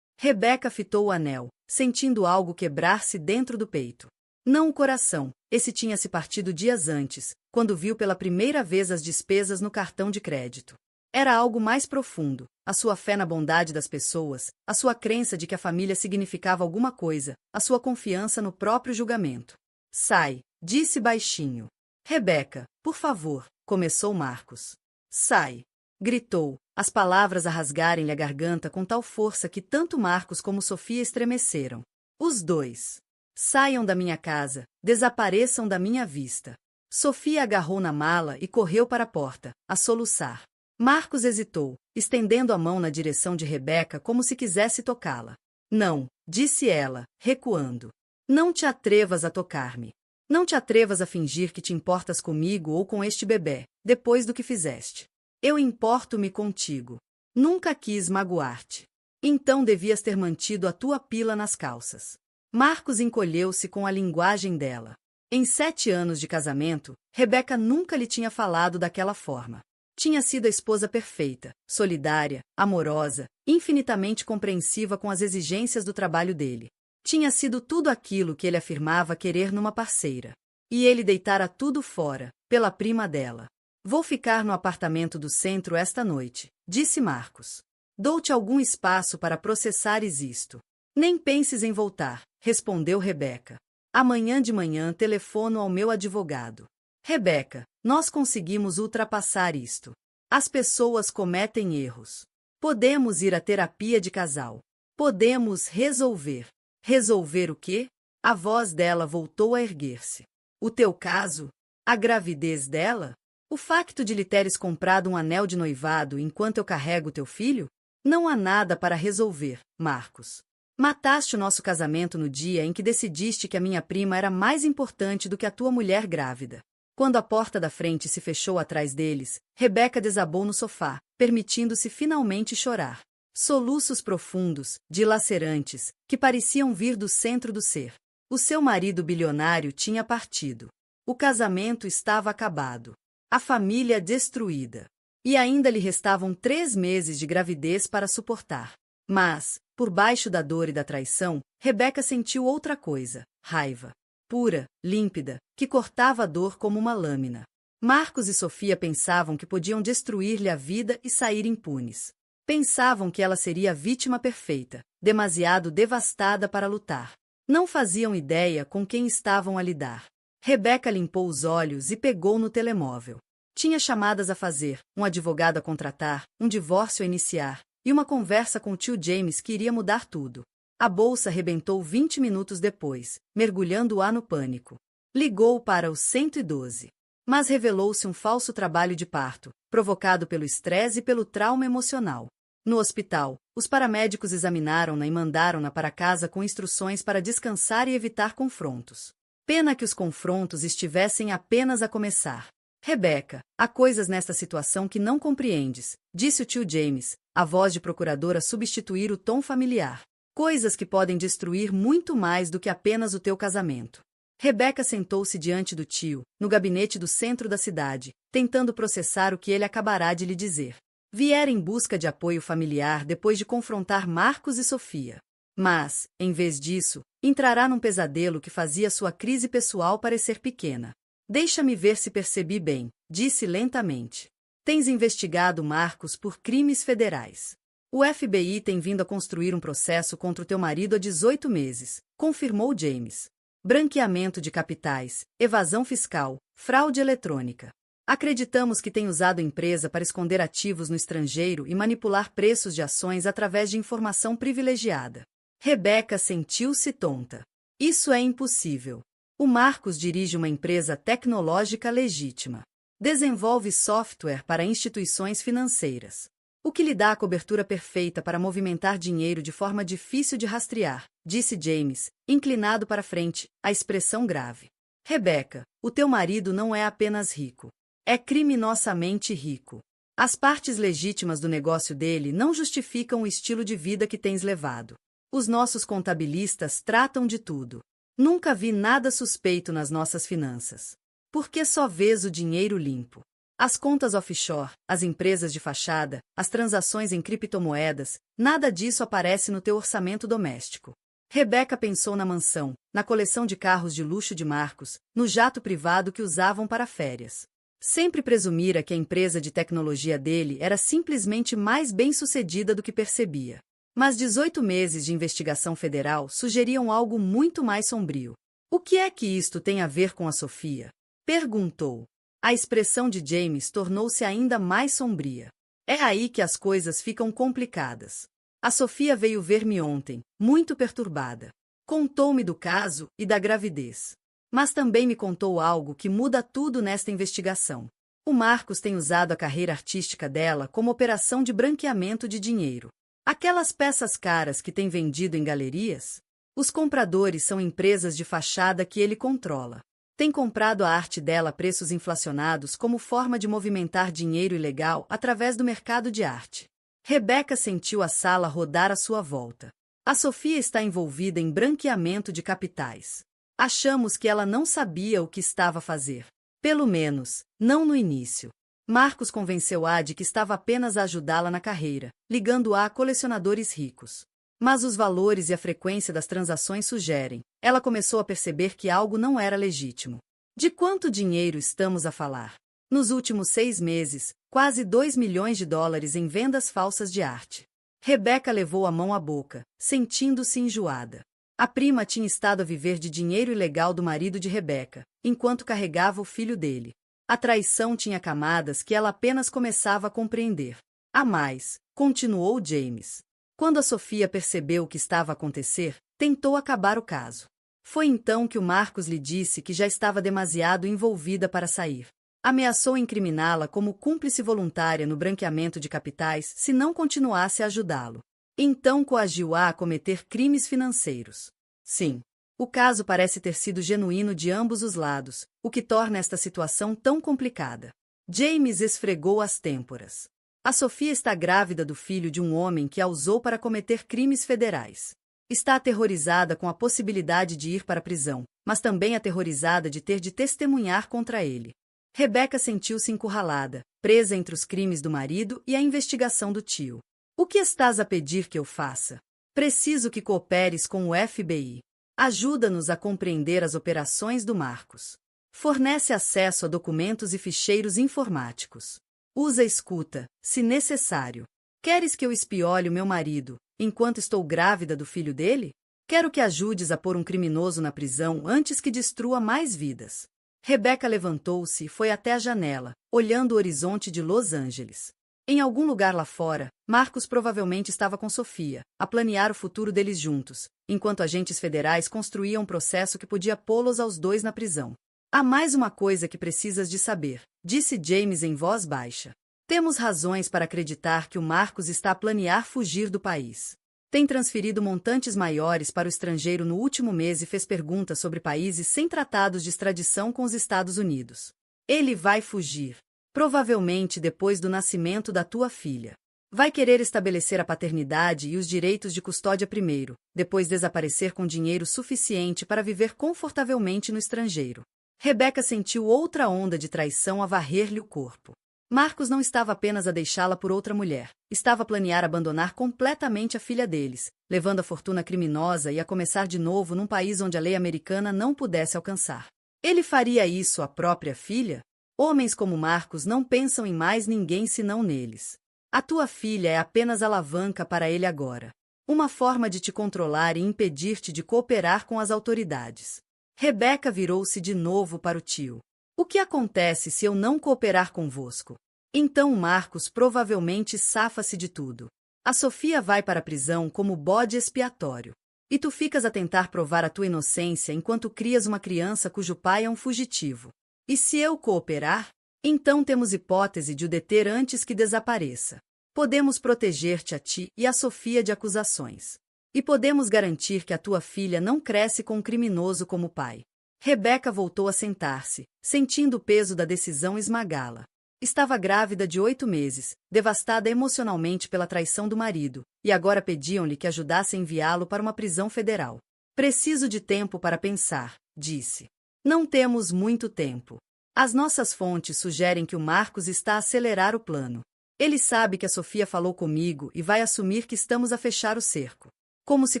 A: Rebeca fitou o anel, sentindo algo quebrar-se dentro do peito. Não o coração, esse tinha se partido dias antes, quando viu pela primeira vez as despesas no cartão de crédito. Era algo mais profundo, a sua fé na bondade das pessoas, a sua crença de que a família significava alguma coisa, a sua confiança no próprio julgamento. Sai, disse baixinho. Rebeca, por favor, começou Marcos. Sai, gritou, as palavras a rasgarem-lhe a garganta com tal força que tanto Marcos como Sofia estremeceram. Os dois. Saiam da minha casa, desapareçam da minha vista. Sofia agarrou na mala e correu para a porta, a soluçar. Marcos hesitou, estendendo a mão na direção de Rebeca como se quisesse tocá-la. Não, disse ela, recuando. Não te atrevas a tocar-me. Não te atrevas a fingir que te importas comigo ou com este bebê, depois do que fizeste. Eu importo-me contigo. Nunca quis magoar-te. Então devias ter mantido a tua pila nas calças. Marcos encolheu-se com a linguagem dela. Em 7 anos de casamento, Rebeca nunca lhe tinha falado daquela forma. Tinha sido a esposa perfeita, solidária, amorosa, infinitamente compreensiva com as exigências do trabalho dele. Tinha sido tudo aquilo que ele afirmava querer numa parceira. E ele deitara tudo fora, pela prima dela. Vou ficar no apartamento do centro esta noite, disse Marcos. Dou-te algum espaço para processares isto. Nem penses em voltar, respondeu Rebeca. Amanhã de manhã telefono ao meu advogado. Rebeca, nós conseguimos ultrapassar isto. As pessoas cometem erros. Podemos ir à terapia de casal. Podemos resolver. Resolver o quê? A voz dela voltou a erguer-se. O teu caso? A gravidez dela? O facto de lhe teres comprado um anel de noivado enquanto eu carrego teu filho? Não há nada para resolver, Marcos. Mataste o nosso casamento no dia em que decidiste que a minha prima era mais importante do que a tua mulher grávida. Quando a porta da frente se fechou atrás deles, Rebeca desabou no sofá, permitindo-se finalmente chorar. Soluços profundos, dilacerantes, que pareciam vir do centro do ser. O seu marido bilionário tinha partido. O casamento estava acabado. A família destruída. E ainda lhe restavam 3 meses de gravidez para suportar. Mas, por baixo da dor e da traição, Rebeca sentiu outra coisa, raiva. Pura, límpida, que cortava a dor como uma lâmina. Marcos e Sofia pensavam que podiam destruir-lhe a vida e sair impunes. Pensavam que ela seria a vítima perfeita, demasiado devastada para lutar. Não faziam ideia com quem estavam a lidar. Rebeca limpou os olhos e pegou no telemóvel. Tinha chamadas a fazer, um advogado a contratar, um divórcio a iniciar, e uma conversa com o tio James que iria mudar tudo. A bolsa rebentou 20 minutos depois, mergulhando-a no pânico. Ligou para o 112. Mas revelou-se um falso trabalho de parto, provocado pelo estresse e pelo trauma emocional. No hospital, os paramédicos examinaram-na e mandaram-na para casa com instruções para descansar e evitar confrontos. Pena que os confrontos estivessem apenas a começar. Rebeca, há coisas nesta situação que não compreendes, disse o tio James, a voz de procuradora substituir o tom familiar. Coisas que podem destruir muito mais do que apenas o teu casamento. Rebeca sentou-se diante do tio, no gabinete do centro da cidade, tentando processar o que ele acabará de lhe dizer. Viera em busca de apoio familiar depois de confrontar Marcos e Sofia. Mas, em vez disso, entrará num pesadelo que fazia sua crise pessoal parecer pequena. Deixa-me ver se percebi bem, disse lentamente. Tens investigado Marcos por crimes federais. O FBI tem vindo a construir um processo contra o teu marido há 18 meses, confirmou James. Branqueamento de capitais, evasão fiscal, fraude eletrônica. Acreditamos que tem usado a empresa para esconder ativos no estrangeiro e manipular preços de ações através de informação privilegiada. Rebeca sentiu-se tonta. Isso é impossível. O Marcos dirige uma empresa tecnológica legítima. Desenvolve software para instituições financeiras. O que lhe dá a cobertura perfeita para movimentar dinheiro de forma difícil de rastrear, disse James, inclinado para frente, a expressão grave. Rebeca, o teu marido não é apenas rico. É criminosamente rico. As partes legítimas do negócio dele não justificam o estilo de vida que tens levado. Os nossos contabilistas tratam de tudo. Nunca vi nada suspeito nas nossas finanças. Por que só vês o dinheiro limpo? As contas offshore, as empresas de fachada, as transações em criptomoedas, nada disso aparece no teu orçamento doméstico. Rebecca pensou na mansão, na coleção de carros de luxo de Marcos, no jato privado que usavam para férias. Sempre presumira que a empresa de tecnologia dele era simplesmente mais bem-sucedida do que percebia. Mas 18 meses de investigação federal sugeriam algo muito mais sombrio. O que é que isto tem a ver com a Sofia? Perguntou. A expressão de James tornou-se ainda mais sombria. É aí que as coisas ficam complicadas. A Sofia veio ver-me ontem, muito perturbada. Contou-me do caso e da gravidez. Mas também me contou algo que muda tudo nesta investigação. O Marcos tem usado a carreira artística dela como operação de branqueamento de dinheiro. Aquelas peças caras que tem vendido em galerias? Os compradores são empresas de fachada que ele controla. Tem comprado a arte dela a preços inflacionados como forma de movimentar dinheiro ilegal através do mercado de arte. Rebecca sentiu a sala rodar à sua volta. A Sofia está envolvida em branqueamento de capitais. Achamos que ela não sabia o que estava a fazer. Pelo menos, não no início. Marcos convenceu-a de que estava apenas a ajudá-la na carreira, ligando-a a colecionadores ricos. Mas os valores e a frequência das transações sugerem. Ela começou a perceber que algo não era legítimo. De quanto dinheiro estamos a falar? Nos últimos 6 meses, quase 2 milhões de dólares em vendas falsas de arte. Rebecca levou a mão à boca, sentindo-se enjoada. A prima tinha estado a viver de dinheiro ilegal do marido de Rebecca, enquanto carregava o filho dele. A traição tinha camadas que ela apenas começava a compreender. A mais, continuou James. Quando a Sofia percebeu o que estava a acontecer, tentou acabar o caso. Foi então que o Marcos lhe disse que já estava demasiado envolvida para sair. Ameaçou incriminá-la como cúmplice voluntária no branqueamento de capitais se não continuasse a ajudá-lo. Então coagiu-a a cometer crimes financeiros. Sim, o caso parece ter sido genuíno de ambos os lados, o que torna esta situação tão complicada. James esfregou as têmporas. A Sofia está grávida do filho de um homem que a usou para cometer crimes federais. Está aterrorizada com a possibilidade de ir para a prisão, mas também aterrorizada de ter de testemunhar contra ele. Rebecca sentiu-se encurralada, presa entre os crimes do marido e a investigação do tio. O que estás a pedir que eu faça? Preciso que cooperes com o FBI. Ajuda-nos a compreender as operações do Marcos. Fornece acesso a documentos e ficheiros informáticos. Usa escuta, se necessário. Queres que eu espiole o meu marido, enquanto estou grávida do filho dele? Quero que ajudes a pôr um criminoso na prisão antes que destrua mais vidas. Rebecca levantou-se e foi até a janela, olhando o horizonte de Los Angeles. Em algum lugar lá fora, Marcos provavelmente estava com Sofia, a planear o futuro deles juntos, enquanto agentes federais construíam um processo que podia pô-los aos dois na prisão. Há mais uma coisa que precisas de saber, disse James em voz baixa. Temos razões para acreditar que o Marcos está a planear fugir do país. Tem transferido montantes maiores para o estrangeiro no último mês e fez perguntas sobre países sem tratados de extradição com os Estados Unidos. Ele vai fugir. Provavelmente depois do nascimento da tua filha. Vai querer estabelecer a paternidade e os direitos de custódia primeiro, depois desaparecer com dinheiro suficiente para viver confortavelmente no estrangeiro. Rebecca sentiu outra onda de traição a varrer-lhe o corpo. Marcos não estava apenas a deixá-la por outra mulher, estava a planear abandonar completamente a filha deles, levando a fortuna criminosa e a começar de novo num país onde a lei americana não pudesse alcançar. Ele faria isso à própria filha? Homens como Marcos não pensam em mais ninguém senão neles. A tua filha é apenas alavanca para ele agora. Uma forma de te controlar e impedir-te de cooperar com as autoridades. Rebecca virou-se de novo para o tio. O que acontece se eu não cooperar convosco? Então Marcos provavelmente safa-se de tudo. A Sofia vai para a prisão como bode expiatório. E tu ficas a tentar provar a tua inocência enquanto crias uma criança cujo pai é um fugitivo. E se eu cooperar? Então temos hipótese de o deter antes que desapareça. Podemos proteger-te a ti e a Sofia de acusações. E podemos garantir que a tua filha não cresce com um criminoso como pai. Rebecca voltou a sentar-se, sentindo o peso da decisão esmagá-la. Estava grávida de 8 meses, devastada emocionalmente pela traição do marido, e agora pediam-lhe que ajudasse a enviá-lo para uma prisão federal. Preciso de tempo para pensar, disse. Não temos muito tempo. As nossas fontes sugerem que o Marcos está a acelerar o plano. Ele sabe que a Sofia falou comigo e vai assumir que estamos a fechar o cerco. Como se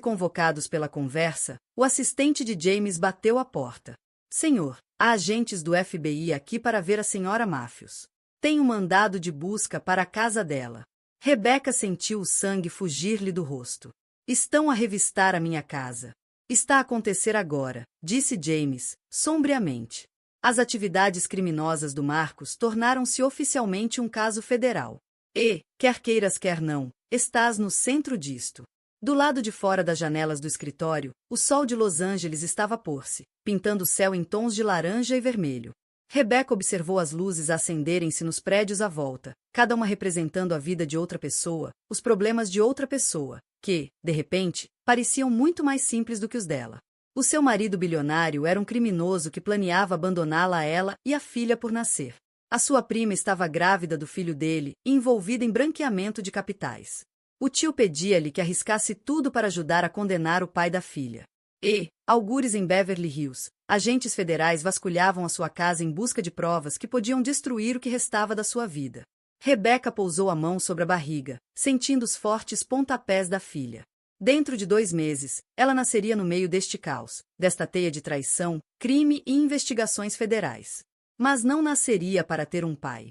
A: convocados pela conversa, o assistente de James bateu à porta. Senhor, há agentes do FBI aqui para ver a senhora Matthews. Tenho mandado de busca para a casa dela. Rebecca sentiu o sangue fugir-lhe do rosto. Estão a revistar a minha casa. Está a acontecer agora, disse James, sombriamente. As atividades criminosas do Marcos tornaram-se oficialmente um caso federal. E, quer queiras quer não, estás no centro disto. Do lado de fora das janelas do escritório, o sol de Los Angeles estava a pôr-se, pintando o céu em tons de laranja e vermelho. Rebecca observou as luzes acenderem-se nos prédios à volta, cada uma representando a vida de outra pessoa, os problemas de outra pessoa, que, de repente, pareciam muito mais simples do que os dela. O seu marido bilionário era um criminoso que planeava abandoná-la a ela e a filha por nascer. A sua prima estava grávida do filho dele e envolvida em branqueamento de capitais. O tio pedia-lhe que arriscasse tudo para ajudar a condenar o pai da filha. E, algures em Beverly Hills, agentes federais vasculhavam a sua casa em busca de provas que podiam destruir o que restava da sua vida. Rebecca pousou a mão sobre a barriga, sentindo os fortes pontapés da filha. Dentro de 2 meses, ela nasceria no meio deste caos, desta teia de traição, crime e investigações federais. Mas não nasceria para ter um pai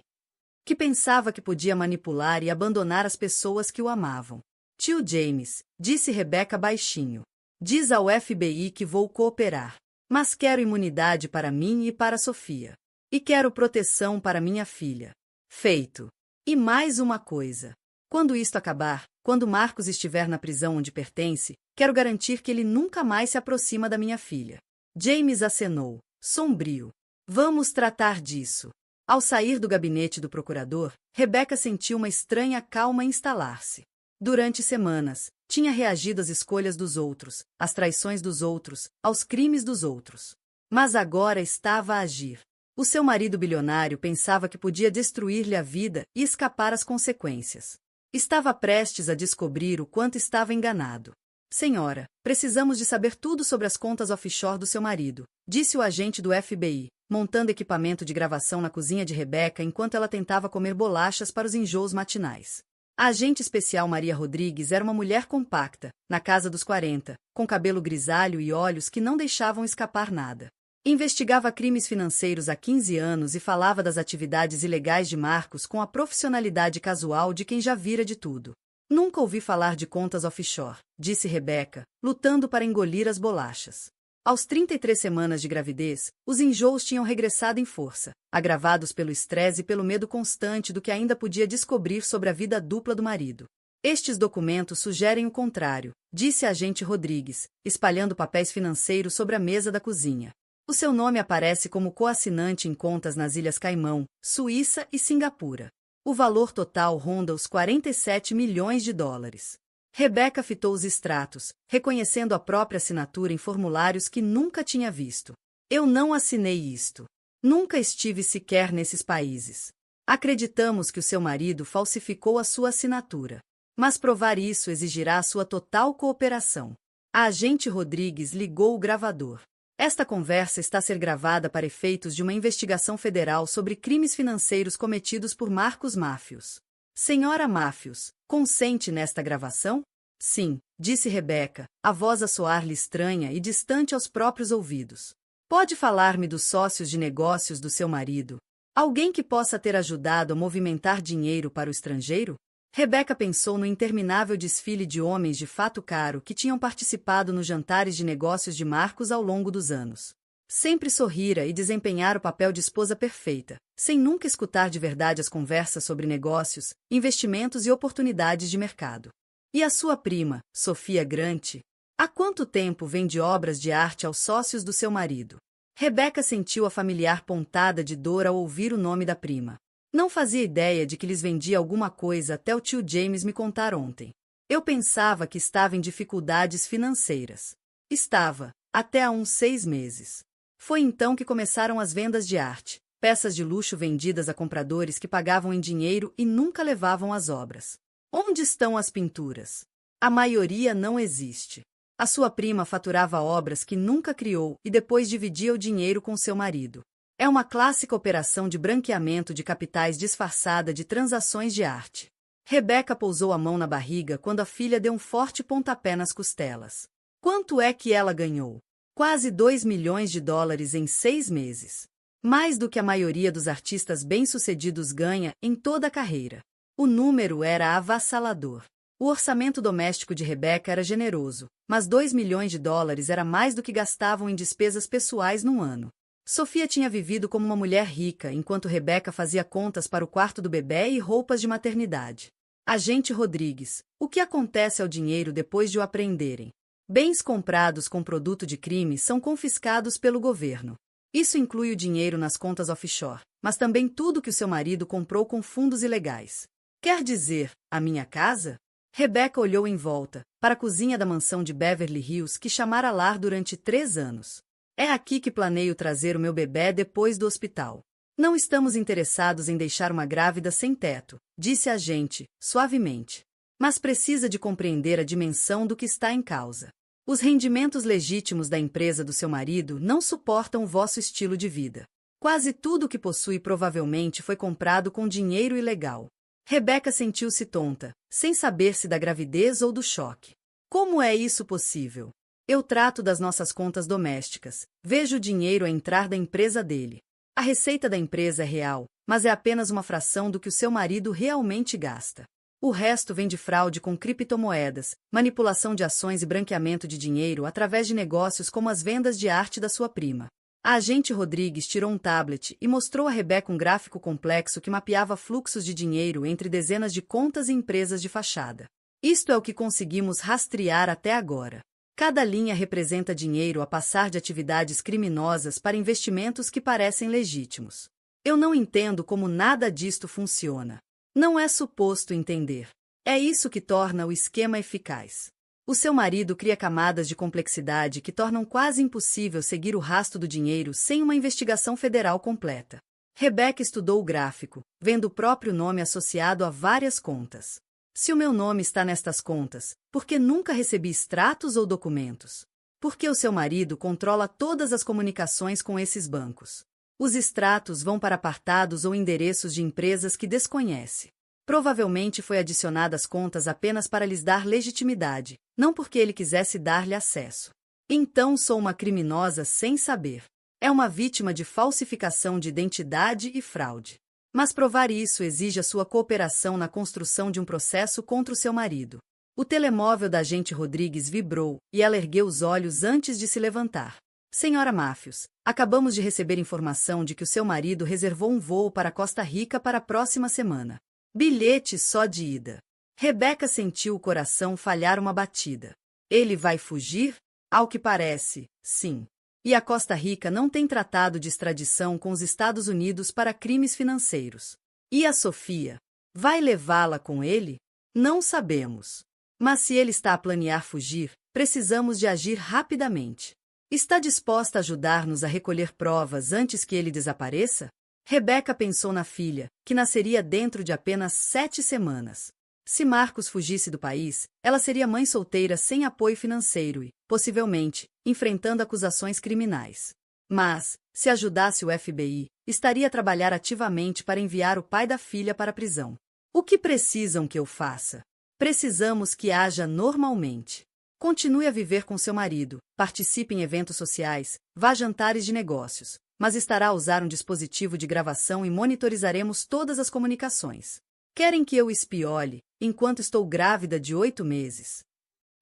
A: que pensava que podia manipular e abandonar as pessoas que o amavam. Tio James, disse Rebecca baixinho, diz ao FBI que vou cooperar. Mas quero imunidade para mim e para Sofia. E quero proteção para minha filha. Feito. E mais uma coisa. Quando isto acabar, quando Marcos estiver na prisão onde pertence, quero garantir que ele nunca mais se aproxima da minha filha. James acenou, sombrio. Vamos tratar disso. Ao sair do gabinete do procurador, Rebecca sentiu uma estranha calma instalar-se. Durante semanas, tinha reagido às escolhas dos outros, às traições dos outros, aos crimes dos outros. Mas agora estava a agir. O seu marido bilionário pensava que podia destruir-lhe a vida e escapar às consequências. Estava prestes a descobrir o quanto estava enganado. Senhora, precisamos de saber tudo sobre as contas offshore do seu marido, disse o agente do FBI, montando equipamento de gravação na cozinha de Rebecca enquanto ela tentava comer bolachas para os enjoos matinais. A agente especial Maria Rodrigues era uma mulher compacta, na casa dos 40, com cabelo grisalho e olhos que não deixavam escapar nada. Investigava crimes financeiros há 15 anos e falava das atividades ilegais de Marcos com a profissionalidade casual de quem já vira de tudo. Nunca ouvi falar de contas offshore, disse Rebecca, lutando para engolir as bolachas. Aos 33 semanas de gravidez, os enjoos tinham regressado em força, agravados pelo estresse e pelo medo constante do que ainda podia descobrir sobre a vida dupla do marido. Estes documentos sugerem o contrário, disse a agente Rodrigues, espalhando papéis financeiros sobre a mesa da cozinha. O seu nome aparece como coassinante em contas nas Ilhas Caimão, Suíça e Singapura. O valor total ronda os 47 milhões de dólares. Rebecca fitou os extratos, reconhecendo a própria assinatura em formulários que nunca tinha visto. Eu não assinei isto. Nunca estive sequer nesses países. Acreditamos que o seu marido falsificou a sua assinatura. Mas provar isso exigirá a sua total cooperação. A agente Rodrigues ligou o gravador. Esta conversa está a ser gravada para efeitos de uma investigação federal sobre crimes financeiros cometidos por Marcos Matthews. Senhora Matthews, consente nesta gravação? Sim, disse Rebecca, a voz a soar-lhe estranha e distante aos próprios ouvidos. Pode falar-me dos sócios de negócios do seu marido? Alguém que possa ter ajudado a movimentar dinheiro para o estrangeiro? Rebecca pensou no interminável desfile de homens de fato caro que tinham participado nos jantares de negócios de Marcos ao longo dos anos. Sempre sorrira e desempenhar o papel de esposa perfeita, sem nunca escutar de verdade as conversas sobre negócios, investimentos e oportunidades de mercado. E a sua prima, Sofia Grant? Há quanto tempo vende obras de arte aos sócios do seu marido? Rebecca sentiu a familiar pontada de dor ao ouvir o nome da prima. Não fazia ideia de que lhes vendia alguma coisa até o tio James me contar ontem. Eu pensava que estava em dificuldades financeiras. Estava, até há uns 6 meses. Foi então que começaram as vendas de arte, peças de luxo vendidas a compradores que pagavam em dinheiro e nunca levavam as obras. Onde estão as pinturas? A maioria não existe. A sua prima faturava obras que nunca criou e depois dividia o dinheiro com seu marido. É uma clássica operação de branqueamento de capitais disfarçada de transações de arte. Rebecca pousou a mão na barriga quando a filha deu um forte pontapé nas costelas. Quanto é que ela ganhou? Quase 2 milhões de dólares em 6 meses. Mais do que a maioria dos artistas bem-sucedidos ganha em toda a carreira. O número era avassalador. O orçamento doméstico de Rebecca era generoso, mas 2 milhões de dólares era mais do que gastavam em despesas pessoais num ano. Sofia tinha vivido como uma mulher rica, enquanto Rebecca fazia contas para o quarto do bebê e roupas de maternidade. Agente Rodrigues, o que acontece ao dinheiro depois de o apreenderem? Bens comprados com produto de crime são confiscados pelo governo. Isso inclui o dinheiro nas contas offshore, mas também tudo que o seu marido comprou com fundos ilegais. Quer dizer, a minha casa? Rebecca olhou em volta, para a cozinha da mansão de Beverly Hills que chamara lar durante 3 anos. É aqui que planeio trazer o meu bebê depois do hospital. Não estamos interessados em deixar uma grávida sem teto, disse a agente, suavemente. Mas precisa de compreender a dimensão do que está em causa. Os rendimentos legítimos da empresa do seu marido não suportam o vosso estilo de vida. Quase tudo o que possui provavelmente foi comprado com dinheiro ilegal. Rebecca sentiu-se tonta, sem saber se da gravidez ou do choque. Como é isso possível? Eu trato das nossas contas domésticas, vejo o dinheiro a entrar da empresa dele. A receita da empresa é real, mas é apenas uma fração do que o seu marido realmente gasta. O resto vem de fraude com criptomoedas, manipulação de ações e branqueamento de dinheiro através de negócios como as vendas de arte da sua prima. A agente Rodrigues tirou um tablet e mostrou a Rebecca um gráfico complexo que mapeava fluxos de dinheiro entre dezenas de contas e empresas de fachada. Isto é o que conseguimos rastrear até agora. Cada linha representa dinheiro a passar de atividades criminosas para investimentos que parecem legítimos. Eu não entendo como nada disto funciona. Não é suposto entender. É isso que torna o esquema eficaz. O seu marido cria camadas de complexidade que tornam quase impossível seguir o rastro do dinheiro sem uma investigação federal completa. Rebecca estudou o gráfico, vendo o próprio nome associado a várias contas. Se o meu nome está nestas contas, por que nunca recebi extratos ou documentos? Porque o seu marido controla todas as comunicações com esses bancos. Os extratos vão para apartados ou endereços de empresas que desconhece. Provavelmente foi adicionada às contas apenas para lhes dar legitimidade, não porque ele quisesse dar-lhe acesso. Então sou uma criminosa sem saber. É uma vítima de falsificação de identidade e fraude. Mas provar isso exige a sua cooperação na construção de um processo contra o seu marido. O telemóvel da agente Rodrigues vibrou e ela ergueu os olhos antes de se levantar. Senhora Matthews, acabamos de receber informação de que o seu marido reservou um voo para Costa Rica para a próxima semana. Bilhete só de ida. Rebecca sentiu o coração falhar uma batida. Ele vai fugir? Ao que parece, sim. E a Costa Rica não tem tratado de extradição com os Estados Unidos para crimes financeiros. E a Sofia? Vai levá-la com ele? Não sabemos. Mas se ele está a planear fugir, precisamos de agir rapidamente. Está disposta a ajudar-nos a recolher provas antes que ele desapareça? Rebecca pensou na filha, que nasceria dentro de apenas 7 semanas. Se Marcos fugisse do país, ela seria mãe solteira sem apoio financeiro e, possivelmente, enfrentando acusações criminais. Mas, se ajudasse o FBI, estaria a trabalhar ativamente para enviar o pai da filha para a prisão. O que precisam que eu faça? Precisamos que haja normalmente. Continue a viver com seu marido, participe em eventos sociais, vá a jantares de negócios, mas estará a usar um dispositivo de gravação e monitorizaremos todas as comunicações. Querem que eu espiole, enquanto estou grávida de 8 meses?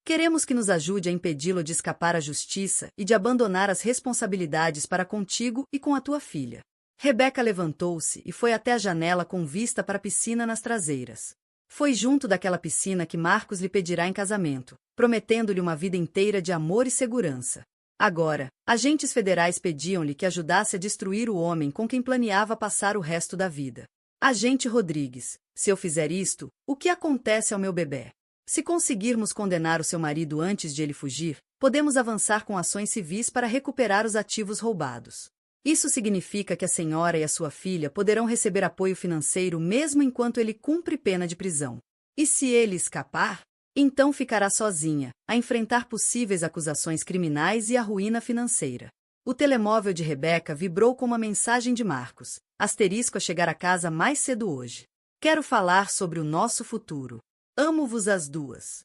A: Queremos que nos ajude a impedi-lo de escapar à justiça e de abandonar as responsabilidades para contigo e com a tua filha. Rebecca levantou-se e foi até a janela com vista para a piscina nas traseiras. Foi junto daquela piscina que Marcos lhe pedirá em casamento, prometendo-lhe uma vida inteira de amor e segurança. Agora, agentes federais pediam-lhe que ajudasse a destruir o homem com quem planeava passar o resto da vida. Agente Rodrigues, se eu fizer isto, o que acontece ao meu bebê? Se conseguirmos condenar o seu marido antes de ele fugir, podemos avançar com ações civis para recuperar os ativos roubados. Isso significa que a senhora e a sua filha poderão receber apoio financeiro mesmo enquanto ele cumpre pena de prisão. E se ele escapar? Então ficará sozinha, a enfrentar possíveis acusações criminais e a ruína financeira. O telemóvel de Rebeca vibrou com uma mensagem de Marcos. Asterisco a chegar a casa mais cedo hoje. Quero falar sobre o nosso futuro. Amo-vos as duas.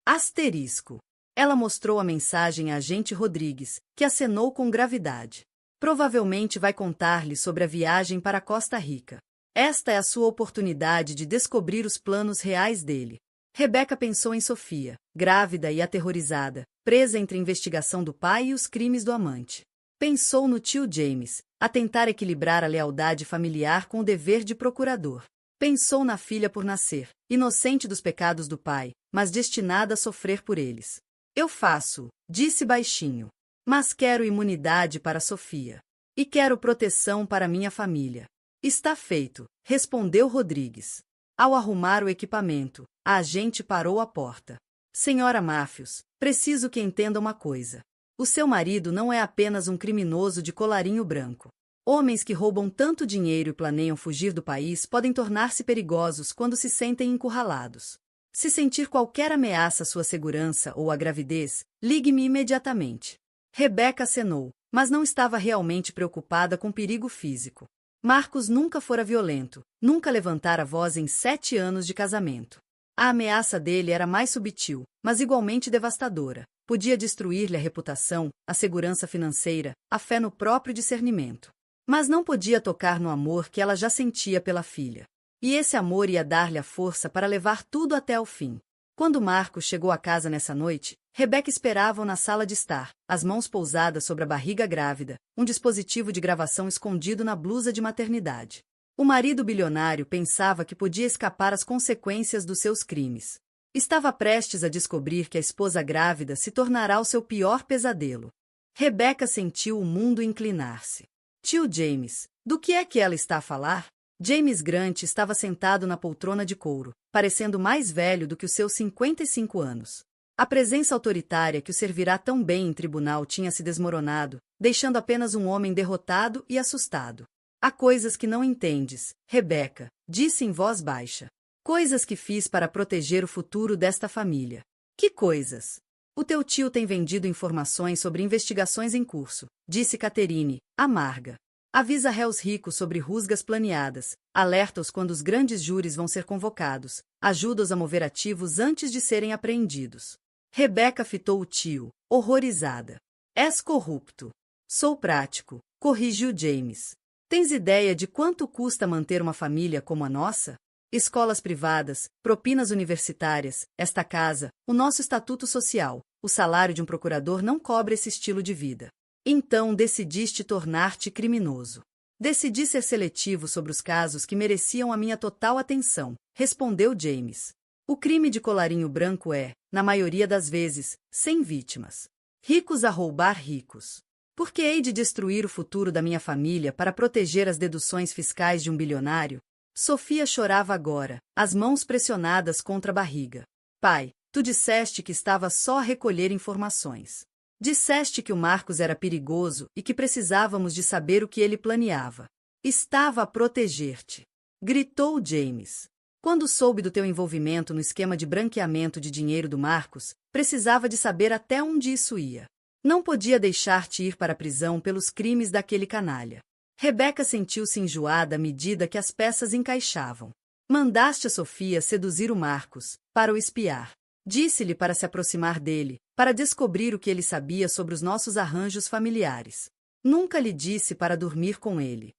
A: Asterisco. Ela mostrou a mensagem a agente Rodrigues, que acenou com gravidade. Provavelmente vai contar-lhe sobre a viagem para Costa Rica. Esta é a sua oportunidade de descobrir os planos reais dele. Rebeca pensou em Sofia, grávida e aterrorizada, presa entre a investigação do pai e os crimes do amante. Pensou no tio James, a tentar equilibrar a lealdade familiar com o dever de procurador. Pensou na filha por nascer, inocente dos pecados do pai, mas destinada a sofrer por eles. Eu faço, disse baixinho. Mas quero imunidade para Sofia. E quero proteção para minha família. Está feito, respondeu Rodrigues. Ao arrumar o equipamento, a agente parou à porta. Senhora Máfios, preciso que entenda uma coisa. O seu marido não é apenas um criminoso de colarinho branco. Homens que roubam tanto dinheiro e planeiam fugir do país podem tornar-se perigosos quando se sentem encurralados. Se sentir qualquer ameaça à sua segurança ou à gravidez, ligue-me imediatamente. Rebeca acenou, mas não estava realmente preocupada com perigo físico. Marcos nunca fora violento, nunca levantara voz em 7 anos de casamento. A ameaça dele era mais sutil, mas igualmente devastadora. Podia destruir-lhe a reputação, a segurança financeira, a fé no próprio discernimento. Mas não podia tocar no amor que ela já sentia pela filha. E esse amor ia dar-lhe a força para levar tudo até ao fim. Quando Marcos chegou à casa nessa noite, Rebeca esperava-o na sala de estar, as mãos pousadas sobre a barriga grávida, um dispositivo de gravação escondido na blusa de maternidade. O marido bilionário pensava que podia escapar às consequências dos seus crimes. Estava prestes a descobrir que a esposa grávida se tornará o seu pior pesadelo. Rebeca sentiu o mundo inclinar-se. Tio James, do que é que ela está a falar? James Grant estava sentado na poltrona de couro, parecendo mais velho do que os seus 55 anos. A presença autoritária que o servirá tão bem em tribunal tinha se desmoronado, deixando apenas um homem derrotado e assustado. Há coisas que não entendes, Rebeca, disse em voz baixa. Coisas que fiz para proteger o futuro desta família. Que coisas? O teu tio tem vendido informações sobre investigações em curso, disse Catherine, amarga. Avisa réus ricos sobre rusgas planeadas, alerta-os quando os grandes júris vão ser convocados, ajuda-os a mover ativos antes de serem apreendidos. Rebeca fitou o tio, horrorizada. És corrupto. Sou prático, corrigiu James. Tens ideia de quanto custa manter uma família como a nossa? Escolas privadas, propinas universitárias, esta casa, o nosso estatuto social, o salário de um procurador não cobre esse estilo de vida. Então decidiste tornar-te criminoso. Decidi ser seletivo sobre os casos que mereciam a minha total atenção, respondeu James. O crime de colarinho branco é, na maioria das vezes, sem vítimas. Ricos a roubar ricos. Por que hei de destruir o futuro da minha família para proteger as deduções fiscais de um bilionário? Sofia chorava agora, as mãos pressionadas contra a barriga. Pai, tu disseste que estava só a recolher informações. Disseste que o Marcos era perigoso e que precisávamos de saber o que ele planeava. Estava a proteger-te. Gritou James. Quando soube do teu envolvimento no esquema de branqueamento de dinheiro do Marcos, precisava de saber até onde isso ia. Não podia deixar-te ir para a prisão pelos crimes daquele canalha. Rebeca sentiu-se enjoada à medida que as peças encaixavam. Mandaste a Sofia seduzir o Marcos, para o espiar. Disse-lhe para se aproximar dele, para descobrir o que ele sabia sobre os nossos arranjos familiares. Nunca lhe disse para dormir com ele.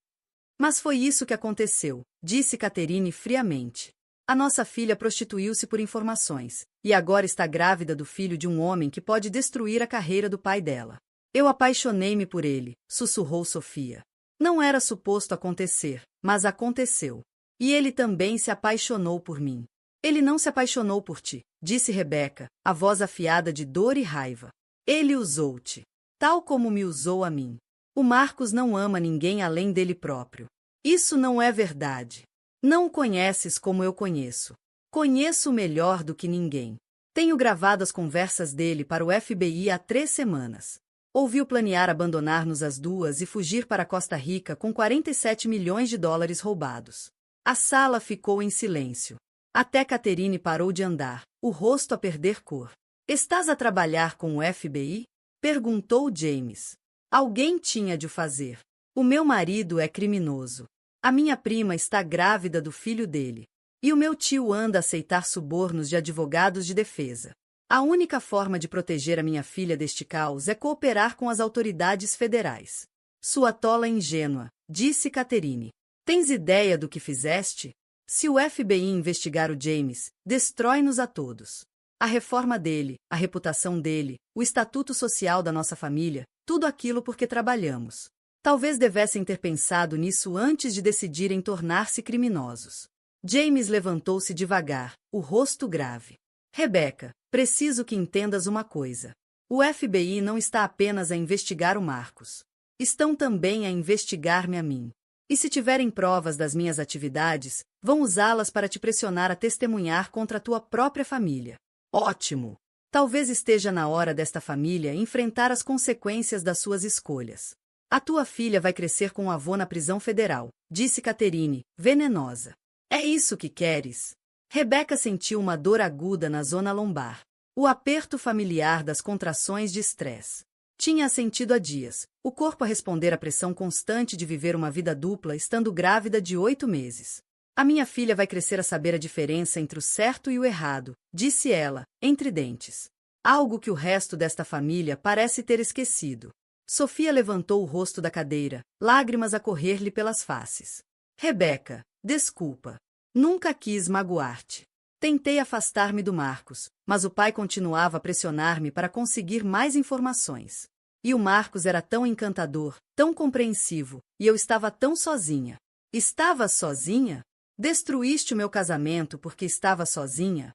A: Mas foi isso que aconteceu, disse Catherine friamente. A nossa filha prostituiu-se por informações, e agora está grávida do filho de um homem que pode destruir a carreira do pai dela. Eu apaixonei-me por ele, sussurrou Sofia. Não era suposto acontecer, mas aconteceu. E ele também se apaixonou por mim. Ele não se apaixonou por ti, disse Rebeca, a voz afiada de dor e raiva. Ele usou-te, tal como me usou a mim. O Marcos não ama ninguém além dele próprio. Isso não é verdade. Não o conheces como eu conheço. Conheço-o melhor do que ninguém. Tenho gravado as conversas dele para o FBI há 3 semanas. Ouviu planear abandonar-nos as duas e fugir para Costa Rica com 47 milhões de dólares roubados. A sala ficou em silêncio. Até Catherine parou de andar, o rosto a perder cor. Estás a trabalhar com o FBI? Perguntou James. Alguém tinha de o fazer. O meu marido é criminoso. A minha prima está grávida do filho dele. E o meu tio anda a aceitar subornos de advogados de defesa. A única forma de proteger a minha filha deste caos é cooperar com as autoridades federais. Sua tola ingênua, disse Catherine. Tens ideia do que fizeste? Se o FBI investigar o James, destrói-nos a todos. A reforma dele, a reputação dele, o estatuto social da nossa família, tudo aquilo porque trabalhamos. Talvez devessem ter pensado nisso antes de decidirem tornar-se criminosos. James levantou-se devagar, o rosto grave. Rebecca, preciso que entendas uma coisa. O FBI não está apenas a investigar o Marcos. Estão também a investigar-me a mim. E se tiverem provas das minhas atividades, vão usá-las para te pressionar a testemunhar contra a tua própria família. Ótimo! Talvez esteja na hora desta família enfrentar as consequências das suas escolhas. A tua filha vai crescer com o avô na prisão federal, disse Catherine, venenosa. É isso que queres? Rebecca sentiu uma dor aguda na zona lombar. O aperto familiar das contrações de estresse. Tinha sentido há dias, o corpo a responder à pressão constante de viver uma vida dupla estando grávida de 8 meses. A minha filha vai crescer a saber a diferença entre o certo e o errado, disse ela, entre dentes. Algo que o resto desta família parece ter esquecido. Sofia levantou o rosto da cadeira, lágrimas a correr-lhe pelas faces. Rebecca, desculpa. Nunca quis magoar-te. Tentei afastar-me do Marcos, mas o pai continuava a pressionar-me para conseguir mais informações. E o Marcos era tão encantador, tão compreensivo, e eu estava tão sozinha. Estava sozinha? Destruíste o meu casamento porque estava sozinha?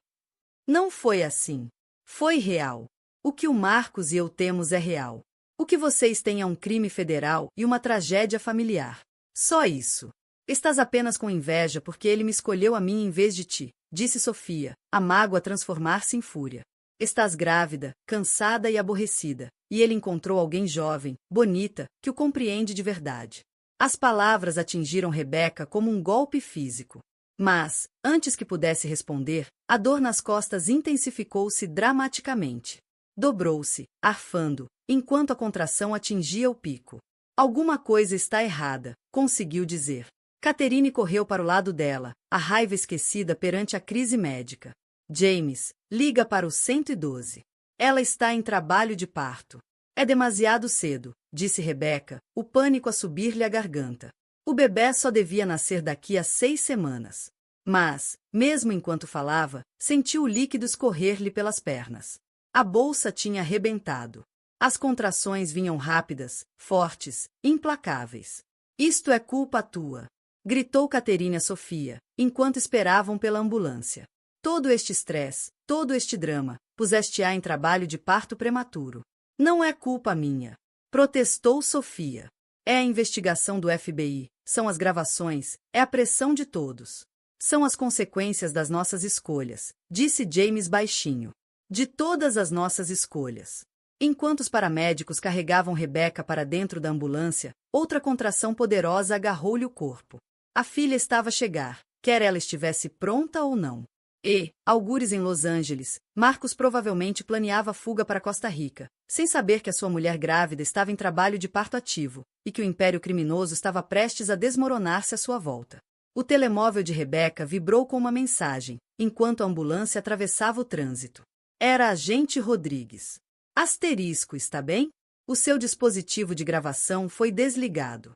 A: Não foi assim. Foi real. O que o Marcos e eu temos é real. O que vocês têm é um crime federal e uma tragédia familiar. Só isso. Estás apenas com inveja porque ele me escolheu a mim em vez de ti, disse Sofia, a mágoa a transformar-se em fúria. Estás grávida, cansada e aborrecida, e ele encontrou alguém jovem, bonita, que o compreende de verdade. As palavras atingiram Rebecca como um golpe físico. Mas, antes que pudesse responder, a dor nas costas intensificou-se dramaticamente. Dobrou-se, arfando, enquanto a contração atingia o pico. Alguma coisa está errada, conseguiu dizer. Catherine correu para o lado dela, a raiva esquecida perante a crise médica. James, liga para o 112. Ela está em trabalho de parto. É demasiado cedo, disse Rebecca, o pânico a subir-lhe a garganta. O bebê só devia nascer daqui a 6 semanas. Mas, mesmo enquanto falava, sentiu o líquido escorrer-lhe pelas pernas. A bolsa tinha arrebentado. As contrações vinham rápidas, fortes, implacáveis. Isto é culpa tua, gritou Catherine a Sofia, enquanto esperavam pela ambulância. Todo este estresse, todo este drama, puseste-a em trabalho de parto prematuro. Não é culpa minha, protestou Sofia. É a investigação do FBI, são as gravações, é a pressão de todos. São as consequências das nossas escolhas, disse James baixinho. De todas as nossas escolhas. Enquanto os paramédicos carregavam Rebecca para dentro da ambulância, outra contração poderosa agarrou-lhe o corpo. A filha estava a chegar, quer ela estivesse pronta ou não. E, algures em Los Angeles, Marcos provavelmente planeava fuga para Costa Rica, sem saber que a sua mulher grávida estava em trabalho de parto ativo, e que o império criminoso estava prestes a desmoronar-se à sua volta. O telemóvel de Rebecca vibrou com uma mensagem, enquanto a ambulância atravessava o trânsito. Era a agente Rodrigues. Asterisco, está bem? O seu dispositivo de gravação foi desligado.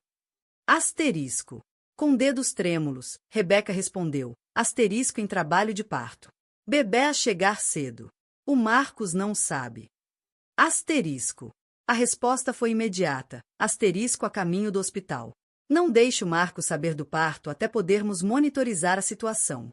A: Asterisco. Com dedos trêmulos, Rebecca respondeu, asterisco em trabalho de parto. Bebê a chegar cedo. O Marcos não sabe. Asterisco. A resposta foi imediata, asterisco a caminho do hospital. Não deixe o Marcos saber do parto até podermos monitorizar a situação.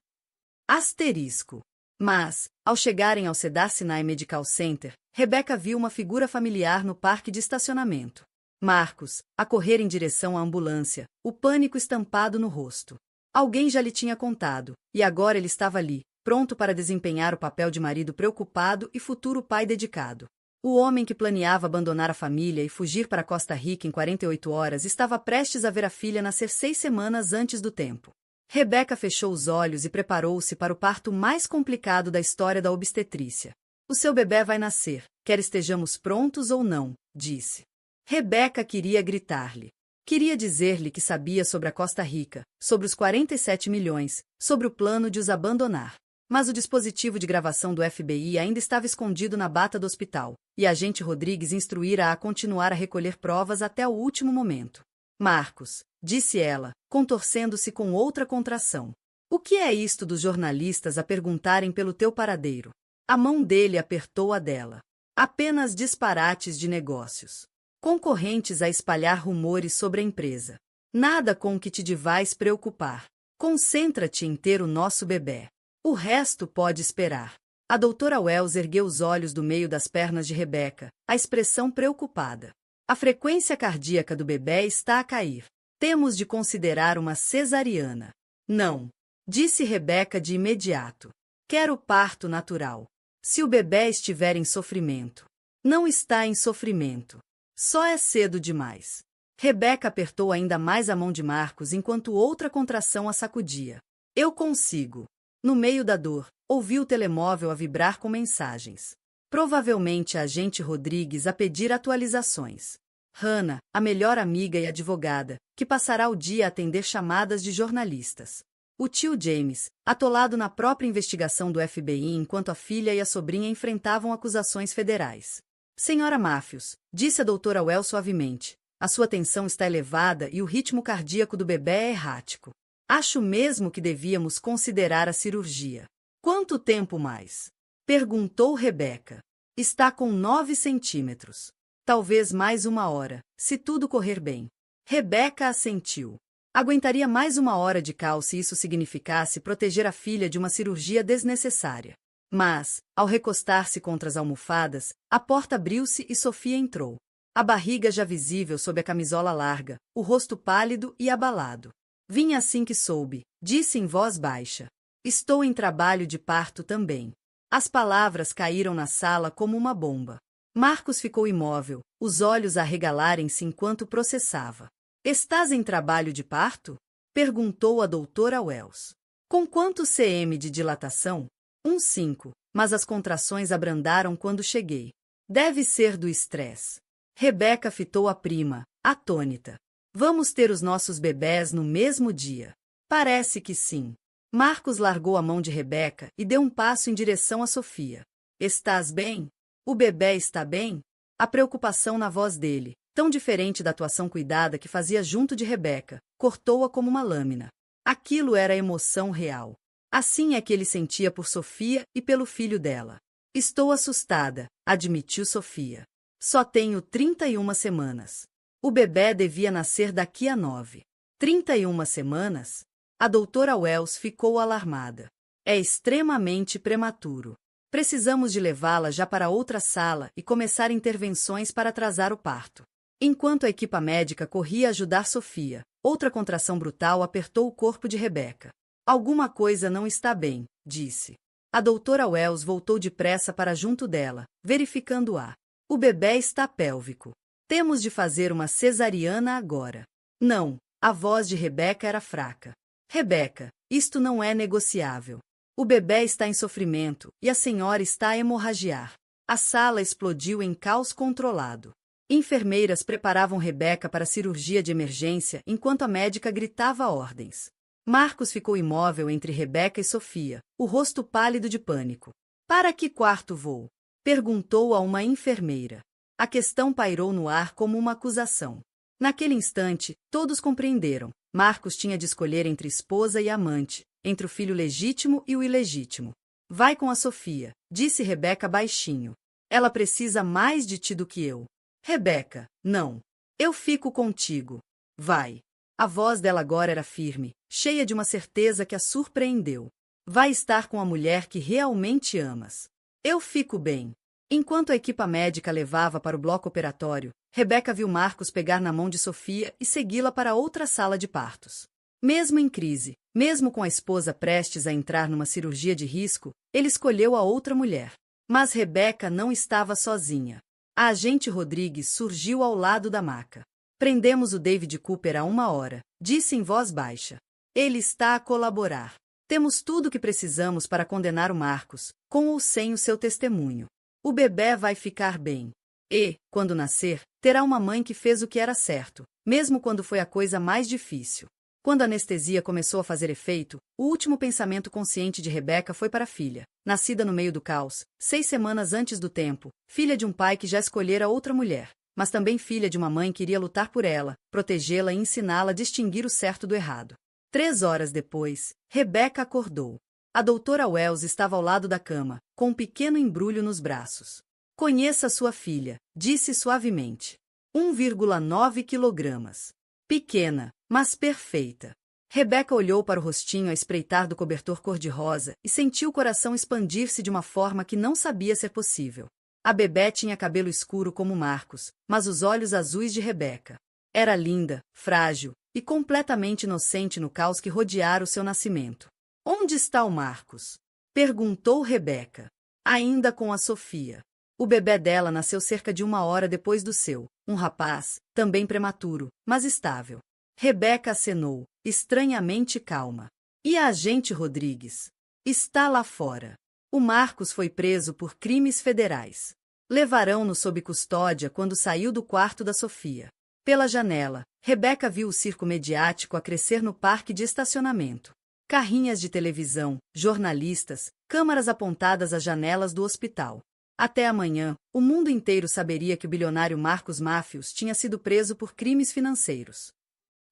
A: Asterisco. Mas, ao chegarem ao Cedar-Sinai Medical Center, Rebecca viu uma figura familiar no parque de estacionamento. Marcos, a correr em direção à ambulância, o pânico estampado no rosto. Alguém já lhe tinha contado, e agora ele estava ali, pronto para desempenhar o papel de marido preocupado e futuro pai dedicado. O homem que planeava abandonar a família e fugir para Costa Rica em 48 horas estava prestes a ver a filha nascer 6 semanas antes do tempo. Rebecca fechou os olhos e preparou-se para o parto mais complicado da história da obstetrícia. O seu bebê vai nascer, quer estejamos prontos ou não, disse. Rebeca queria gritar-lhe. Queria dizer-lhe que sabia sobre a Costa Rica, sobre os 47 milhões, sobre o plano de os abandonar. Mas o dispositivo de gravação do FBI ainda estava escondido na bata do hospital, e a agente Rodrigues instruíra-a a continuar a recolher provas até o último momento. Marcos, disse ela, contorcendo-se com outra contração. O que é isto dos jornalistas a perguntarem pelo teu paradeiro? A mão dele apertou a dela. Apenas disparates de negócios. Concorrentes a espalhar rumores sobre a empresa. Nada com que te devais preocupar. Concentra-te em ter o nosso bebê. O resto pode esperar. A doutora Wells ergueu os olhos do meio das pernas de Rebeca, a expressão preocupada. A frequência cardíaca do bebê está a cair. Temos de considerar uma cesariana. Não, disse Rebeca de imediato. Quero parto natural. Se o bebê estiver em sofrimento. Não está em sofrimento. Só é cedo demais. Rebeca apertou ainda mais a mão de Marcos enquanto outra contração a sacudia. Eu consigo. No meio da dor, ouviu o telemóvel a vibrar com mensagens. Provavelmente a agente Rodrigues a pedir atualizações. Hannah, a melhor amiga e advogada, que passará o dia a atender chamadas de jornalistas. O tio James, atolado na própria investigação do FBI enquanto a filha e a sobrinha enfrentavam acusações federais. Senhora Matthews, disse a doutora Wells suavemente, a sua tensão está elevada e o ritmo cardíaco do bebê é errático. Acho mesmo que devíamos considerar a cirurgia. Quanto tempo mais? Perguntou Rebeca. Está com 9 centímetros. Talvez mais 1 hora, se tudo correr bem. Rebeca assentiu. Aguentaria mais 1 hora de cal se isso significasse proteger a filha de uma cirurgia desnecessária. Mas, ao recostar-se contra as almofadas, a porta abriu-se e Sofia entrou. A barriga já visível sob a camisola larga, o rosto pálido e abalado. Vim assim que soube, disse em voz baixa. Estou em trabalho de parto também. As palavras caíram na sala como uma bomba. Marcos ficou imóvel, os olhos a arregalarem-se enquanto processava. Estás em trabalho de parto? Perguntou a doutora Wells. Com quanto cm de dilatação? 1,5, mas as contrações abrandaram quando cheguei. Deve ser do estresse. Rebeca fitou a prima, atônita. Vamos ter os nossos bebés no mesmo dia. Parece que sim. Marcos largou a mão de Rebeca e deu um passo em direção a Sofia. Estás bem? O bebê está bem? A preocupação na voz dele, tão diferente da atuação cuidada que fazia junto de Rebeca, cortou-a como uma lâmina. Aquilo era emoção real. Assim é que ele sentia por Sofia e pelo filho dela. Estou assustada, admitiu Sofia. Só tenho 31 semanas. O bebê devia nascer daqui a 9. 31 semanas? A doutora Wells ficou alarmada. É extremamente prematuro. Precisamos de levá-la já para outra sala e começar intervenções para atrasar o parto. Enquanto a equipa médica corria ajudar Sofia, outra contração brutal apertou o corpo de Rebeca. Alguma coisa não está bem, disse. A doutora Wells voltou depressa para junto dela, verificando-a. O bebê está pélvico. Temos de fazer uma cesariana agora. Não, a voz de Rebeca era fraca. Rebeca, isto não é negociável. O bebê está em sofrimento e a senhora está a hemorragiar. A sala explodiu em caos controlado. Enfermeiras preparavam Rebeca para a cirurgia de emergência enquanto a médica gritava ordens. Marcos ficou imóvel entre Rebeca e Sofia, o rosto pálido de pânico. Para que quarto vou? Perguntou a uma enfermeira. A questão pairou no ar como uma acusação. Naquele instante, todos compreenderam. Marcos tinha de escolher entre esposa e amante, entre o filho legítimo e o ilegítimo. Vai com a Sofia, disse Rebeca baixinho. Ela precisa mais de ti do que eu. Rebeca, não. Eu fico contigo. Vai. A voz dela agora era firme, cheia de uma certeza que a surpreendeu. Vai estar com a mulher que realmente amas. Eu fico bem. Enquanto a equipa médica levava para o bloco operatório, Rebeca viu Marcos pegar na mão de Sofia e segui-la para outra sala de partos. Mesmo em crise, mesmo com a esposa prestes a entrar numa cirurgia de risco, ele escolheu a outra mulher. Mas Rebeca não estava sozinha. A agente Rodrigues surgiu ao lado da maca. Prendemos o David Cooper há 1 hora, disse em voz baixa. Ele está a colaborar. Temos tudo o que precisamos para condenar o Marcos, com ou sem o seu testemunho. O bebê vai ficar bem. E, quando nascer, terá uma mãe que fez o que era certo, mesmo quando foi a coisa mais difícil. Quando a anestesia começou a fazer efeito, o último pensamento consciente de Rebecca foi para a filha, nascida no meio do caos, 6 semanas antes do tempo, filha de um pai que já escolhera outra mulher, mas também filha de uma mãe que iria lutar por ela, protegê-la e ensiná-la a distinguir o certo do errado. 3 horas depois, Rebecca acordou. A doutora Wells estava ao lado da cama, com um pequeno embrulho nos braços. Conheça sua filha, disse suavemente. 1,9 quilogramas. Pequena, mas perfeita. Rebecca olhou para o rostinho a espreitar do cobertor cor-de-rosa e sentiu o coração expandir-se de uma forma que não sabia ser possível. A bebé tinha cabelo escuro como Marcos, mas os olhos azuis de Rebecca. Era linda, frágil e completamente inocente no caos que rodeara o seu nascimento. Onde está o Marcos? Perguntou Rebecca. Ainda com a Sofia. O bebê dela nasceu cerca de 1 hora depois do seu, um rapaz, também prematuro, mas estável. Rebecca acenou, estranhamente calma. E a agente Rodrigues? Está lá fora. O Marcos foi preso por crimes federais. Levarão-no sob custódia quando saiu do quarto da Sofia. Pela janela, Rebecca viu o circo mediático a crescer no parque de estacionamento. Carrinhas de televisão, jornalistas, câmaras apontadas às janelas do hospital. Até amanhã, o mundo inteiro saberia que o bilionário Marcos Matthews tinha sido preso por crimes financeiros.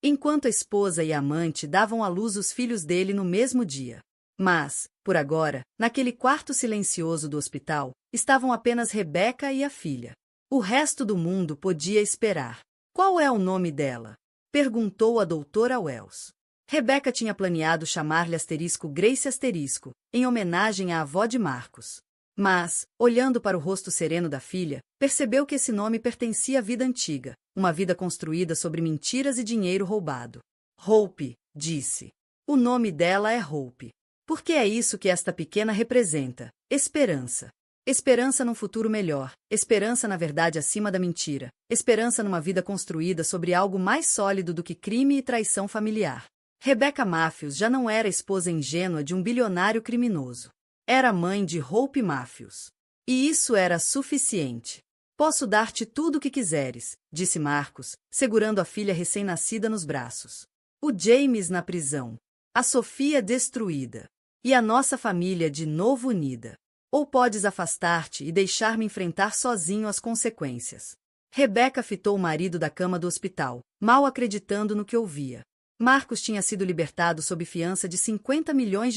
A: Enquanto a esposa e a amante davam à luz os filhos dele no mesmo dia. Mas, por agora, naquele quarto silencioso do hospital, estavam apenas Rebecca e a filha. O resto do mundo podia esperar. Qual é o nome dela? Perguntou a doutora Wells. Rebecca tinha planeado chamar-lhe Grace em homenagem à avó de Marcos. Mas, olhando para o rosto sereno da filha, percebeu que esse nome pertencia à vida antiga, uma vida construída sobre mentiras e dinheiro roubado. Hope, disse. O nome dela é Hope. Porque é isso que esta pequena representa: esperança. Esperança num futuro melhor, esperança na verdade acima da mentira, esperança numa vida construída sobre algo mais sólido do que crime e traição familiar. Rebecca Matthews já não era esposa ingênua de um bilionário criminoso. Era mãe de Hope Matthews. E isso era suficiente. Posso dar-te tudo o que quiseres, disse Marcos, segurando a filha recém-nascida nos braços. O James na prisão. A Sofia destruída. E a nossa família de novo unida. Ou podes afastar-te e deixar-me enfrentar sozinho as consequências. Rebecca fitou o marido da cama do hospital, mal acreditando no que ouvia. Marcos tinha sido libertado sob fiança de $50 milhões,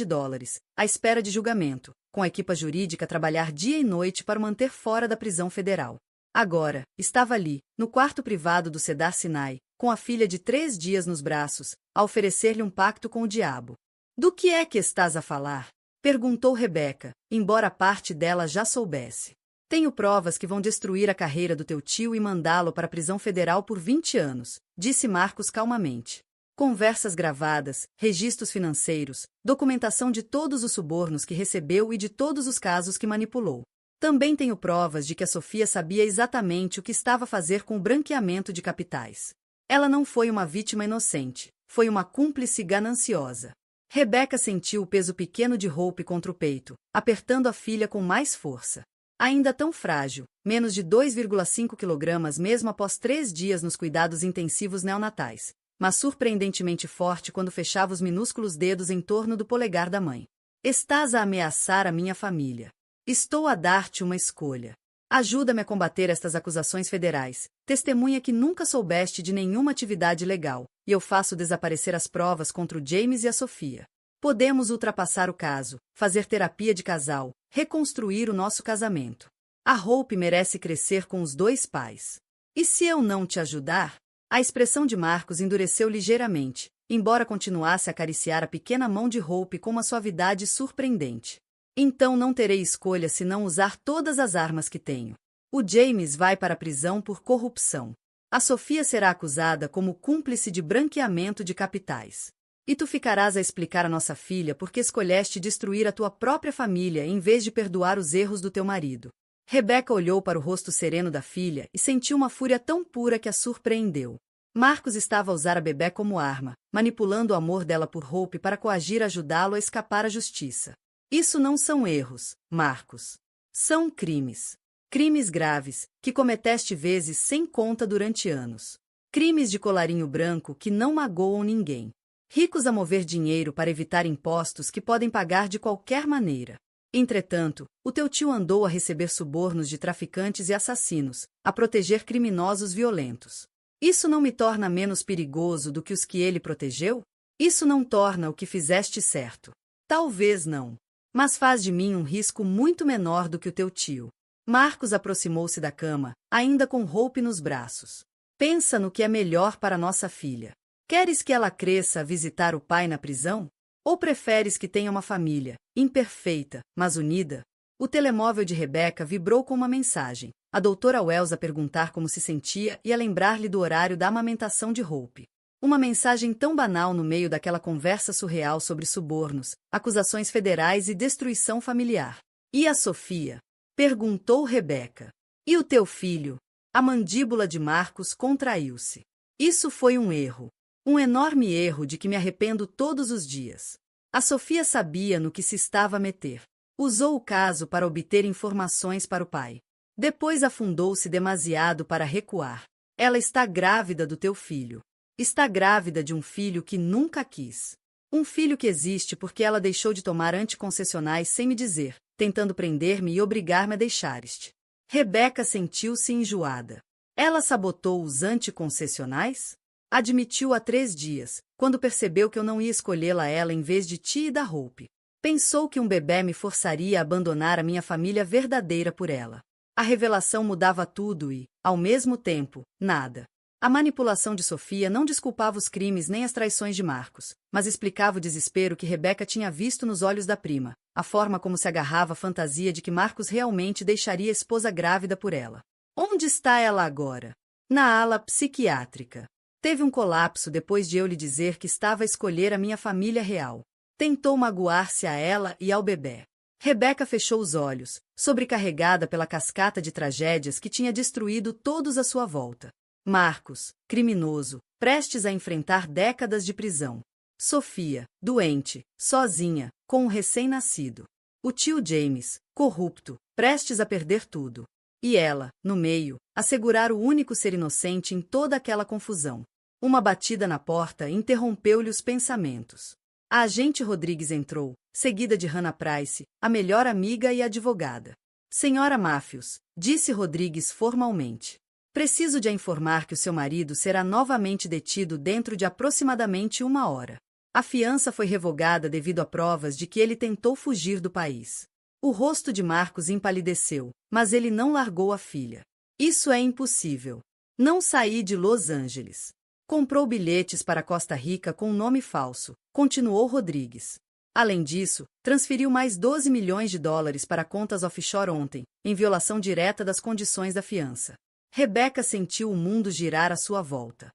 A: à espera de julgamento, com a equipa jurídica a trabalhar dia e noite para o manter fora da prisão federal. Agora, estava ali, no quarto privado do Cedar Sinai, com a filha de 3 dias nos braços, a oferecer-lhe um pacto com o diabo. Do que é que estás a falar? Perguntou Rebecca, embora parte dela já soubesse. Tenho provas que vão destruir a carreira do teu tio e mandá-lo para a prisão federal por 20 anos, disse Marcos calmamente. Conversas gravadas, registros financeiros, documentação de todos os subornos que recebeu e de todos os casos que manipulou. Também tenho provas de que a Sofia sabia exatamente o que estava a fazer com o branqueamento de capitais. Ela não foi uma vítima inocente, foi uma cúmplice gananciosa. Rebecca sentiu o peso pequeno de Hope contra o peito, apertando a filha com mais força. Ainda tão frágil, menos de 2,5 quilogramas mesmo após 3 dias nos cuidados intensivos neonatais, mas surpreendentemente forte quando fechava os minúsculos dedos em torno do polegar da mãe. Estás a ameaçar a minha família. Estou a dar-te uma escolha. Ajuda-me a combater estas acusações federais, testemunha que nunca soubeste de nenhuma atividade legal, e eu faço desaparecer as provas contra o James e a Sofia. Podemos ultrapassar o caso, fazer terapia de casal, reconstruir o nosso casamento. A Hope merece crescer com os 2 pais. E se eu não te ajudar? A expressão de Marcos endureceu ligeiramente, embora continuasse a acariciar a pequena mão de Hope com uma suavidade surpreendente. Então não terei escolha senão usar todas as armas que tenho. O James vai para a prisão por corrupção. A Sofia será acusada como cúmplice de branqueamento de capitais. E tu ficarás a explicar à nossa filha por que escolheste destruir a tua própria família em vez de perdoar os erros do teu marido. Rebecca olhou para o rosto sereno da filha e sentiu uma fúria tão pura que a surpreendeu. Marcos estava a usar a bebé como arma, manipulando o amor dela por Hope para coagir ajudá-lo a escapar à justiça. Isso não são erros, Marcos. São crimes. Crimes graves, que cometeste vezes sem conta durante anos. Crimes de colarinho branco que não magoam ninguém. Ricos a mover dinheiro para evitar impostos que podem pagar de qualquer maneira. Entretanto, o teu tio andou a receber subornos de traficantes e assassinos, a proteger criminosos violentos. Isso não me torna menos perigoso do que os que ele protegeu? Isso não torna o que fizeste certo. Talvez não. Mas faz de mim um risco muito menor do que o teu tio. Marcos aproximou-se da cama, ainda com Hope nos braços. Pensa no que é melhor para nossa filha. Queres que ela cresça a visitar o pai na prisão? Ou preferes que tenha uma família, imperfeita, mas unida? O telemóvel de Rebecca vibrou com uma mensagem. A doutora Wells a perguntar como se sentia e a lembrar-lhe do horário da amamentação de Hope. Uma mensagem tão banal no meio daquela conversa surreal sobre subornos, acusações federais e destruição familiar. E a Sofia? Perguntou Rebecca. E o teu filho? A mandíbula de Marcos contraiu-se. Isso foi um erro. Um enorme erro de que me arrependo todos os dias. A Sofia sabia no que se estava a meter. Usou o caso para obter informações para o pai. Depois afundou-se demasiado para recuar. Ela está grávida do teu filho. Está grávida de um filho que nunca quis. Um filho que existe porque ela deixou de tomar anticoncepcionais sem me dizer, tentando prender-me e obrigar-me a deixar-te. Rebecca sentiu-se enjoada. Ela sabotou os anticoncepcionais? Admitiu há 3 dias, quando percebeu que eu não ia escolhê-la ela em vez de ti e da Hope. Pensou que um bebê me forçaria a abandonar a minha família verdadeira por ela. A revelação mudava tudo e, ao mesmo tempo, nada. A manipulação de Sofia não desculpava os crimes nem as traições de Marcos, mas explicava o desespero que Rebecca tinha visto nos olhos da prima, a forma como se agarrava à fantasia de que Marcos realmente deixaria a esposa grávida por ela. Onde está ela agora? Na ala psiquiátrica. Teve um colapso depois de eu lhe dizer que estava a escolher a minha família real. Tentou magoar-se a ela e ao bebê. Rebecca fechou os olhos, sobrecarregada pela cascata de tragédias que tinha destruído todos à sua volta. Marcos, criminoso, prestes a enfrentar décadas de prisão. Sofia, doente, sozinha, com um recém-nascido. O tio James, corrupto, prestes a perder tudo. E ela, no meio, a segurar o único ser inocente em toda aquela confusão. Uma batida na porta interrompeu-lhe os pensamentos. A agente Rodrigues entrou, seguida de Hannah Price, a melhor amiga e advogada. Senhora Matthews, disse Rodrigues formalmente. Preciso de a informar que o seu marido será novamente detido dentro de aproximadamente 1 hora. A fiança foi revogada devido a provas de que ele tentou fugir do país. O rosto de Marcos empalideceu, mas ele não largou a filha. Isso é impossível. Não saí de Los Angeles. Comprou bilhetes para Costa Rica com nome falso, continuou Rodrigues. Além disso, transferiu mais 12 milhões de dólares para contas offshore ontem, em violação direta das condições da fiança. Rebecca sentiu o mundo girar à sua volta.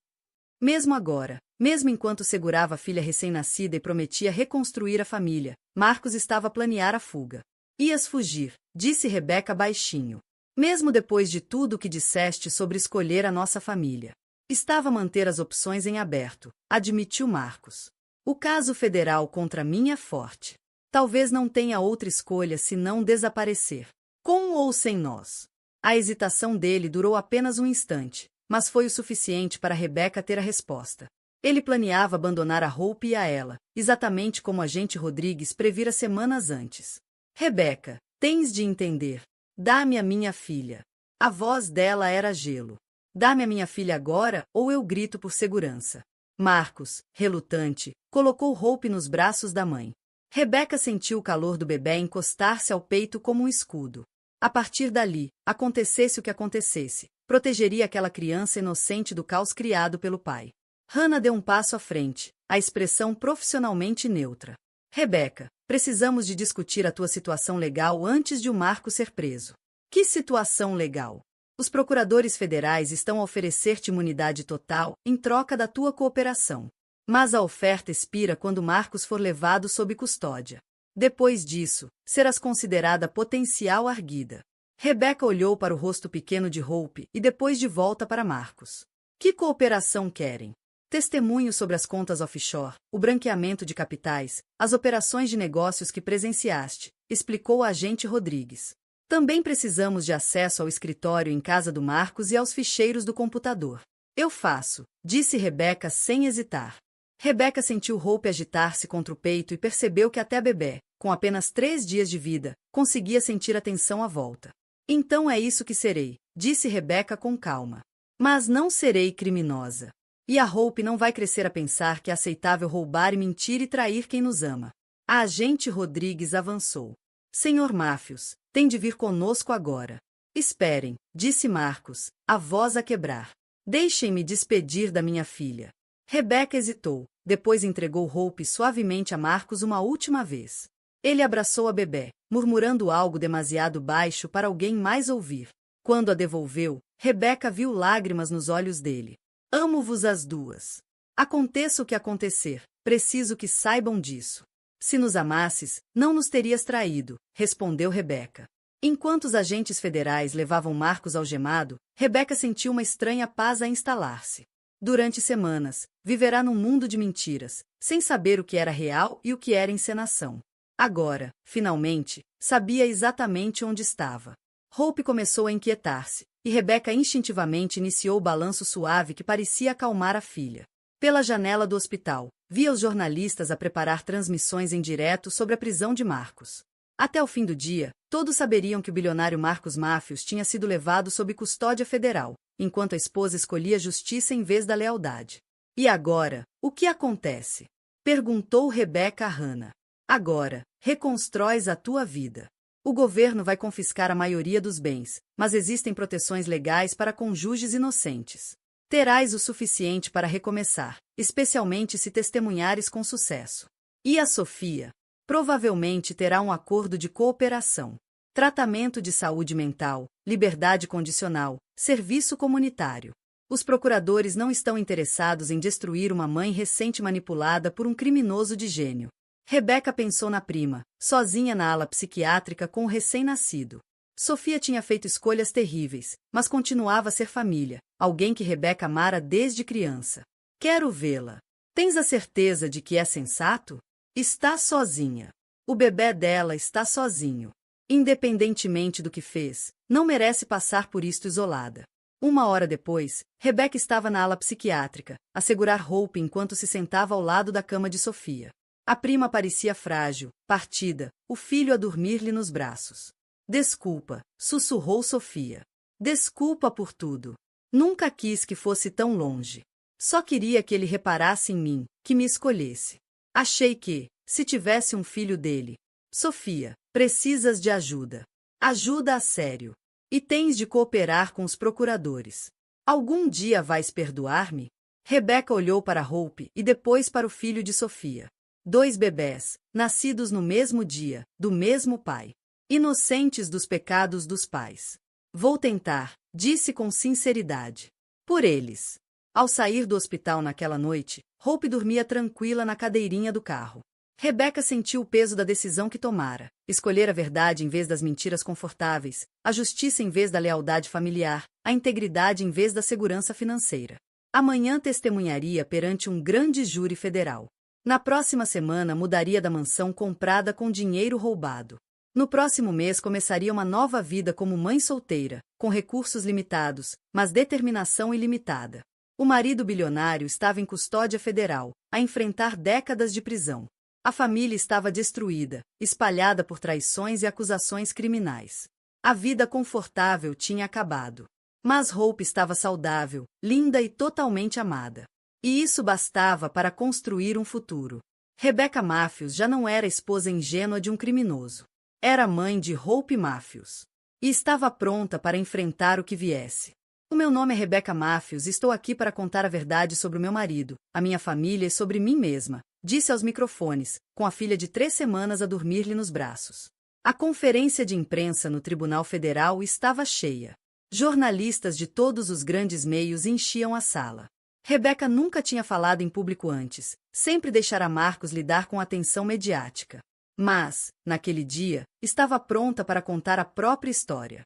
A: Mesmo agora, mesmo enquanto segurava a filha recém-nascida e prometia reconstruir a família, Marcos estava a planear a fuga. Ias fugir, disse Rebecca baixinho. Mesmo depois de tudo o que disseste sobre escolher a nossa família. Estava a manter as opções em aberto, admitiu Marcos. O caso federal contra mim é forte. Talvez não tenha outra escolha senão desaparecer. Com ou sem nós. A hesitação dele durou apenas um instante, mas foi o suficiente para Rebecca ter a resposta. Ele planeava abandonar a Hope e a ela, exatamente como o agente Rodrigues previra semanas antes. Rebecca, tens de entender. Dá-me a minha filha. A voz dela era gelo. Dá-me a minha filha agora ou eu grito por segurança. Marcos, relutante, colocou Hope nos braços da mãe. Rebecca sentiu o calor do bebê encostar-se ao peito como um escudo. A partir dali, acontecesse o que acontecesse, protegeria aquela criança inocente do caos criado pelo pai. Hannah deu um passo à frente, a expressão profissionalmente neutra. Rebecca, precisamos de discutir a tua situação legal antes de o Marco ser preso. Que situação legal? Os procuradores federais estão a oferecer-te imunidade total em troca da tua cooperação. Mas a oferta expira quando Marcos for levado sob custódia. Depois disso, serás considerada potencial arguida. Rebecca olhou para o rosto pequeno de Hope e depois de volta para Marcos. Que cooperação querem? Testemunho sobre as contas offshore, o branqueamento de capitais, as operações de negócios que presenciaste, explicou o agente Rodrigues. Também precisamos de acesso ao escritório em casa do Marcos e aos ficheiros do computador. Eu faço, disse Rebeca sem hesitar. Rebeca sentiu Hope agitar-se contra o peito e percebeu que até a bebê, com apenas 3 dias de vida, conseguia sentir a tensão à volta. Então é isso que serei, disse Rebeca com calma. Mas não serei criminosa. E a Hope não vai crescer a pensar que é aceitável roubar e mentir e trair quem nos ama. A agente Rodrigues avançou. Senhor Máfios, tem de vir conosco agora. Esperem, disse Marcos, a voz a quebrar. Deixem-me despedir da minha filha. Rebeca hesitou, depois entregou Hope suavemente a Marcos uma última vez. Ele abraçou a bebê, murmurando algo demasiado baixo para alguém mais ouvir. Quando a devolveu, Rebeca viu lágrimas nos olhos dele. Amo-vos as duas. Aconteça o que acontecer, preciso que saibam disso. Se nos amasses, não nos terias traído, respondeu Rebeca. Enquanto os agentes federais levavam Marcos algemado, Rebeca sentiu uma estranha paz a instalar-se. Durante semanas, viverá num mundo de mentiras, sem saber o que era real e o que era encenação. Agora, finalmente, sabia exatamente onde estava. Hope começou a inquietar-se, e Rebeca instintivamente iniciou o balanço suave que parecia acalmar a filha. Pela janela do hospital, via os jornalistas a preparar transmissões em direto sobre a prisão de Marcos. Até o fim do dia, todos saberiam que o bilionário Marcos Máfios tinha sido levado sob custódia federal, enquanto a esposa escolhia a justiça em vez da lealdade. E agora, o que acontece? Perguntou Rebeca a Hannah. Agora, reconstróis a tua vida. O governo vai confiscar a maioria dos bens, mas existem proteções legais para cônjuges inocentes. Terás o suficiente para recomeçar, especialmente se testemunhares com sucesso. E a Sofia? Provavelmente terá um acordo de cooperação. Tratamento de saúde mental, liberdade condicional, serviço comunitário. Os procuradores não estão interessados em destruir uma mãe recente manipulada por um criminoso de gênio. Rebeca pensou na prima, sozinha na ala psiquiátrica com o recém-nascido. Sofia tinha feito escolhas terríveis, mas continuava a ser família, alguém que Rebeca amara desde criança. Quero vê-la. Tens a certeza de que é sensato? Está sozinha. O bebê dela está sozinho. Independentemente do que fez, não merece passar por isto isolada. 1 hora depois, Rebeca estava na ala psiquiátrica, a segurar Hope enquanto se sentava ao lado da cama de Sofia. A prima parecia frágil, partida, o filho a dormir-lhe nos braços. Desculpa, sussurrou Sofia. Desculpa por tudo. Nunca quis que fosse tão longe. Só queria que ele reparasse em mim, que me escolhesse. Achei que, se tivesse um filho dele... Sofia, precisas de ajuda. Ajuda a sério. E tens de cooperar com os procuradores. Algum dia vais perdoar-me? Rebeca olhou para Hope e depois para o filho de Sofia. 2 bebés, nascidos no mesmo dia, do mesmo pai. Inocentes dos pecados dos pais. Vou tentar, disse com sinceridade. Por eles. Ao sair do hospital naquela noite, Hope dormia tranquila na cadeirinha do carro. Rebeca sentiu o peso da decisão que tomara, escolher a verdade em vez das mentiras confortáveis, a justiça em vez da lealdade familiar, a integridade em vez da segurança financeira. Amanhã testemunharia perante um grande júri federal. Na próxima semana mudaria da mansão comprada com dinheiro roubado. No próximo mês começaria uma nova vida como mãe solteira, com recursos limitados, mas determinação ilimitada. O marido bilionário estava em custódia federal, a enfrentar décadas de prisão. A família estava destruída, espalhada por traições e acusações criminais. A vida confortável tinha acabado. Mas Hope estava saudável, linda e totalmente amada. E isso bastava para construir um futuro. Rebeca Máfios já não era esposa ingênua de um criminoso. Era mãe de Hope Máfios. E estava pronta para enfrentar o que viesse. O meu nome é Rebeca Máfios e estou aqui para contar a verdade sobre o meu marido, a minha família e sobre mim mesma, disse aos microfones, com a filha de 3 semanas a dormir-lhe nos braços. A conferência de imprensa no Tribunal Federal estava cheia. Jornalistas de todos os grandes meios enchiam a sala. Rebeca nunca tinha falado em público antes, sempre deixara Marcos lidar com atenção mediática. Mas, naquele dia, estava pronta para contar a própria história.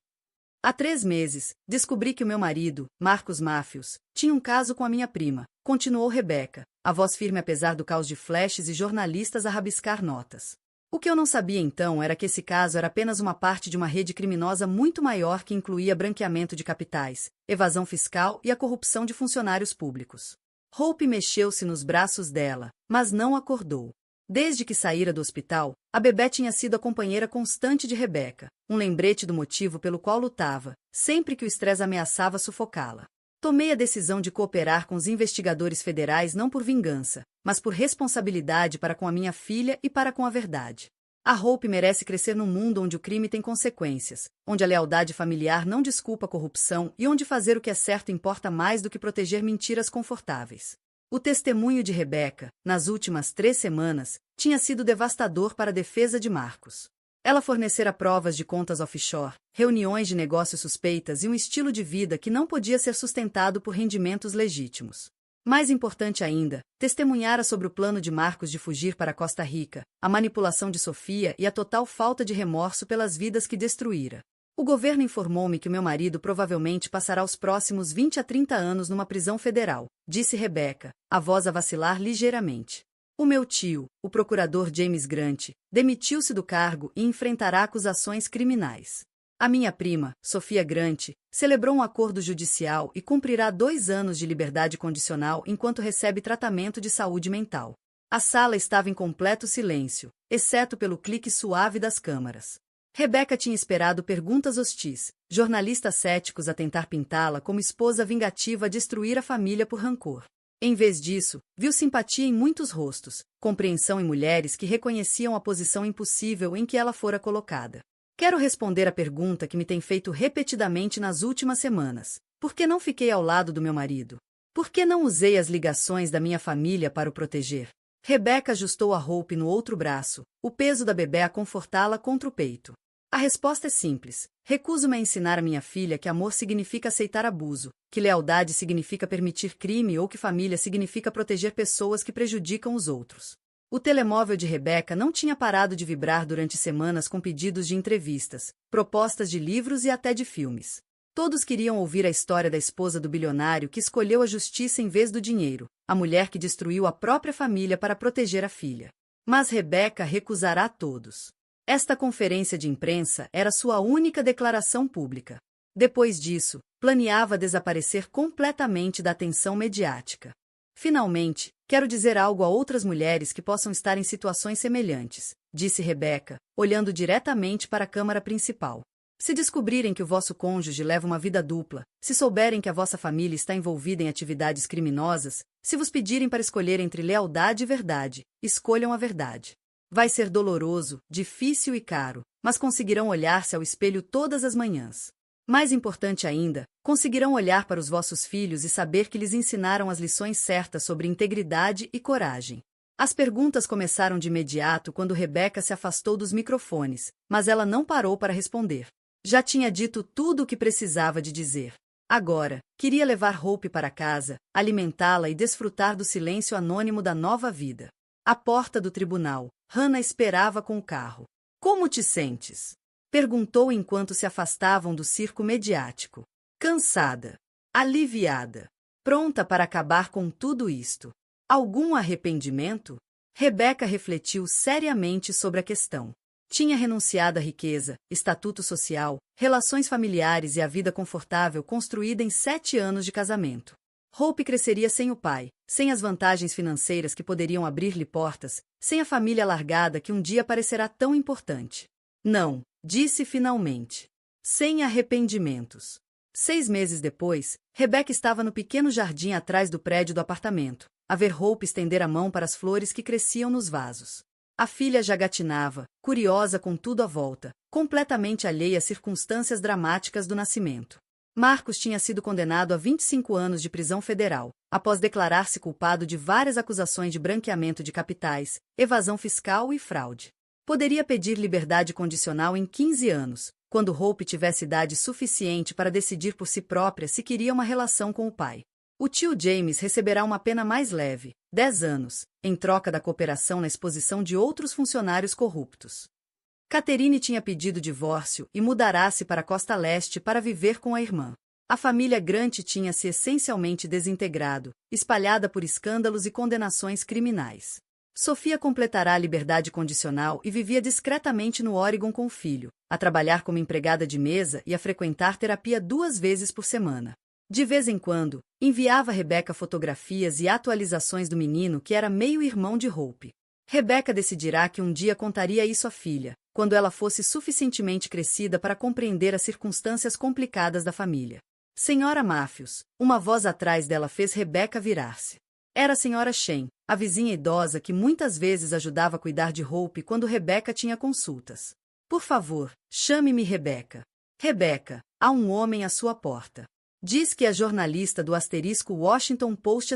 A: Há 3 meses, descobri que o meu marido, Marcos Máfios, tinha um caso com a minha prima, continuou Rebeca, a voz firme apesar do caos de flashes e jornalistas a rabiscar notas. O que eu não sabia então era que esse caso era apenas uma parte de uma rede criminosa muito maior que incluía branqueamento de capitais, evasão fiscal e a corrupção de funcionários públicos. Hope mexeu-se nos braços dela, mas não acordou. Desde que saíra do hospital, a bebé tinha sido a companheira constante de Rebecca, um lembrete do motivo pelo qual lutava, sempre que o estresse ameaçava sufocá-la. Tomei a decisão de cooperar com os investigadores federais não por vingança, mas por responsabilidade para com a minha filha e para com a verdade. A Hope merece crescer num mundo onde o crime tem consequências, onde a lealdade familiar não desculpa a corrupção e onde fazer o que é certo importa mais do que proteger mentiras confortáveis. O testemunho de Rebecca, nas últimas 3 semanas, tinha sido devastador para a defesa de Marcos. Ela fornecera provas de contas offshore, reuniões de negócios suspeitas e um estilo de vida que não podia ser sustentado por rendimentos legítimos. Mais importante ainda, testemunhara sobre o plano de Marcos de fugir para Costa Rica, a manipulação de Sofia e a total falta de remorso pelas vidas que destruíra. O governo informou-me que o meu marido provavelmente passará os próximos 20 a 30 anos numa prisão federal, disse Rebecca, a voz a vacilar ligeiramente. O meu tio, o procurador James Grant, demitiu-se do cargo e enfrentará acusações criminais. A minha prima, Sofia Grant, celebrou um acordo judicial e cumprirá 2 anos de liberdade condicional enquanto recebe tratamento de saúde mental. A sala estava em completo silêncio, exceto pelo clique suave das câmaras. Rebecca tinha esperado perguntas hostis, jornalistas céticos a tentar pintá-la como esposa vingativa a destruir a família por rancor. Em vez disso, viu simpatia em muitos rostos, compreensão em mulheres que reconheciam a posição impossível em que ela fora colocada. Quero responder à pergunta que me tem feito repetidamente nas últimas semanas. Por que não fiquei ao lado do meu marido? Por que não usei as ligações da minha família para o proteger? Rebecca ajustou a Hope no outro braço, o peso da bebé a confortá-la contra o peito. A resposta é simples. Recuso-me a ensinar a minha filha que amor significa aceitar abuso, que lealdade significa permitir crime ou que família significa proteger pessoas que prejudicam os outros. O telemóvel de Rebecca não tinha parado de vibrar durante semanas com pedidos de entrevistas, propostas de livros e até de filmes. Todos queriam ouvir a história da esposa do bilionário que escolheu a justiça em vez do dinheiro, a mulher que destruiu a própria família para proteger a filha. Mas Rebecca recusará todos. Esta conferência de imprensa era sua única declaração pública. Depois disso, planeava desaparecer completamente da atenção mediática. Finalmente, quero dizer algo a outras mulheres que possam estar em situações semelhantes, disse Rebecca, olhando diretamente para a câmara principal. Se descobrirem que o vosso cônjuge leva uma vida dupla, se souberem que a vossa família está envolvida em atividades criminosas, se vos pedirem para escolher entre lealdade e verdade, escolham a verdade. Vai ser doloroso, difícil e caro, mas conseguirão olhar-se ao espelho todas as manhãs. Mais importante ainda, conseguirão olhar para os vossos filhos e saber que lhes ensinaram as lições certas sobre integridade e coragem. As perguntas começaram de imediato quando Rebecca se afastou dos microfones, mas ela não parou para responder. Já tinha dito tudo o que precisava de dizer. Agora, queria levar Hope para casa, alimentá-la e desfrutar do silêncio anônimo da nova vida. À porta do tribunal, Hannah esperava com o carro. Como te sentes? Perguntou enquanto se afastavam do circo mediático. Cansada. Aliviada. Pronta para acabar com tudo isto. Algum arrependimento? Rebecca refletiu seriamente sobre a questão. Tinha renunciado à riqueza, estatuto social, relações familiares e a vida confortável construída em 7 anos de casamento. Hope cresceria sem o pai, sem as vantagens financeiras que poderiam abrir-lhe portas, sem a família alargada que um dia parecerá tão importante. Não, disse finalmente. Sem arrependimentos. 6 meses depois, Rebecca estava no pequeno jardim atrás do prédio do apartamento, a ver Hope estender a mão para as flores que cresciam nos vasos. A filha já gatinava, curiosa com tudo à volta, completamente alheia às circunstâncias dramáticas do nascimento. Marcos tinha sido condenado a 25 anos de prisão federal, após declarar-se culpado de várias acusações de branqueamento de capitais, evasão fiscal e fraude. Poderia pedir liberdade condicional em 15 anos, quando Hope tivesse idade suficiente para decidir por si própria se queria uma relação com o pai. O tio James receberá uma pena mais leve, 10 anos, em troca da cooperação na exposição de outros funcionários corruptos. Catherine tinha pedido divórcio e mudará-se para a Costa Leste para viver com a irmã. A família Grant tinha-se essencialmente desintegrado, espalhada por escândalos e condenações criminais. Sofia completará a liberdade condicional e vivia discretamente no Oregon com o filho, a trabalhar como empregada de mesa e a frequentar terapia 2 vezes por semana. De vez em quando, enviava a Rebecca fotografias e atualizações do menino que era meio-irmão de Hope. Rebecca decidirá que um dia contaria isso à filha, quando ela fosse suficientemente crescida para compreender as circunstâncias complicadas da família. Senhora Matthews, uma voz atrás dela fez Rebecca virar-se. Era a Senhora Shen, a vizinha idosa que muitas vezes ajudava a cuidar de Hope quando Rebecca tinha consultas. Por favor, chame-me Rebecca. Rebecca, há um homem à sua porta. Diz que é jornalista do *Washington Post*.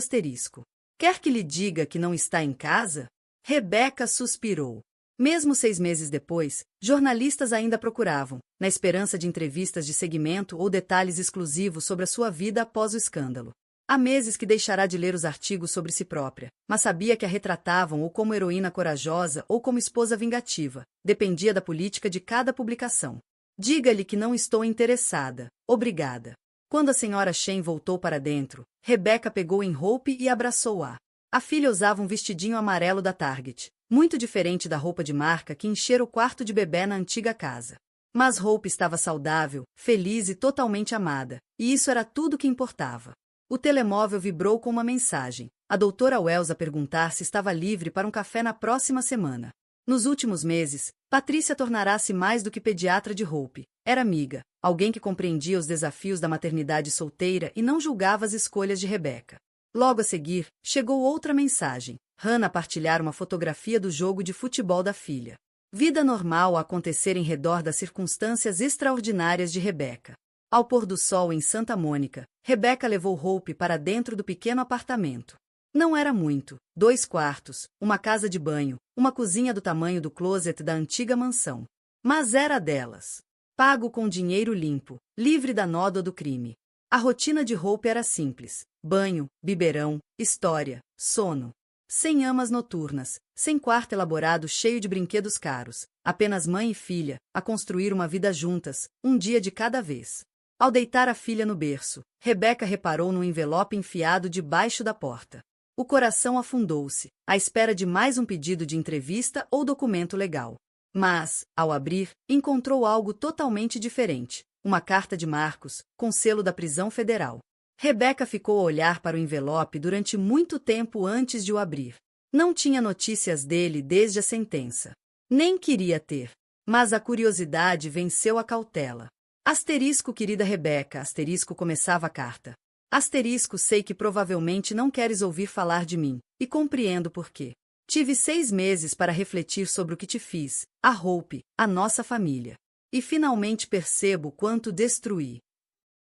A: Quer que lhe diga que não está em casa? Rebecca suspirou. Mesmo 6 meses depois, jornalistas ainda procuravam, na esperança de entrevistas de segmento ou detalhes exclusivos sobre a sua vida após o escândalo. Há meses que deixará de ler os artigos sobre si própria, mas sabia que a retratavam ou como heroína corajosa ou como esposa vingativa, dependia da política de cada publicação. Diga-lhe que não estou interessada, obrigada. Quando a senhora Shen voltou para dentro, Rebecca pegou em Hope e abraçou-a. A filha usava um vestidinho amarelo da Target, muito diferente da roupa de marca que enchera o quarto de bebê na antiga casa. Mas Hope estava saudável, feliz e totalmente amada, e isso era tudo que importava. O telemóvel vibrou com uma mensagem. A doutora Wells a perguntar se estava livre para um café na próxima semana. Nos últimos meses, Patrícia tornará-se mais do que pediatra de Hope. Era amiga, alguém que compreendia os desafios da maternidade solteira e não julgava as escolhas de Rebecca. Logo a seguir, chegou outra mensagem. Hannah partilhar uma fotografia do jogo de futebol da filha. Vida normal a acontecer em redor das circunstâncias extraordinárias de Rebecca. Ao pôr do sol em Santa Mônica, Rebecca levou Hope para dentro do pequeno apartamento. Não era muito, 2 quartos, uma casa de banho, uma cozinha do tamanho do closet da antiga mansão. Mas era delas. Pago com dinheiro limpo, livre da nódoa do crime. A rotina de Hope era simples: banho, biberão, história, sono. Sem amas noturnas, sem quarto elaborado cheio de brinquedos caros, apenas mãe e filha, a construir uma vida juntas, um dia de cada vez. Ao deitar a filha no berço, Rebecca reparou num envelope enfiado debaixo da porta. O coração afundou-se, à espera de mais um pedido de entrevista ou documento legal. Mas, ao abrir, encontrou algo totalmente diferente: uma carta de Marcos, com selo da prisão federal. Rebecca ficou a olhar para o envelope durante muito tempo antes de o abrir. Não tinha notícias dele desde a sentença. Nem queria ter. Mas a curiosidade venceu a cautela. Asterisco querida Rebecca, asterisco começava a carta. Asterisco sei que provavelmente não queres ouvir falar de mim, e compreendo por quê. Tive 6 meses para refletir sobre o que te fiz, a Hope, a nossa família. E finalmente percebo quanto destruí.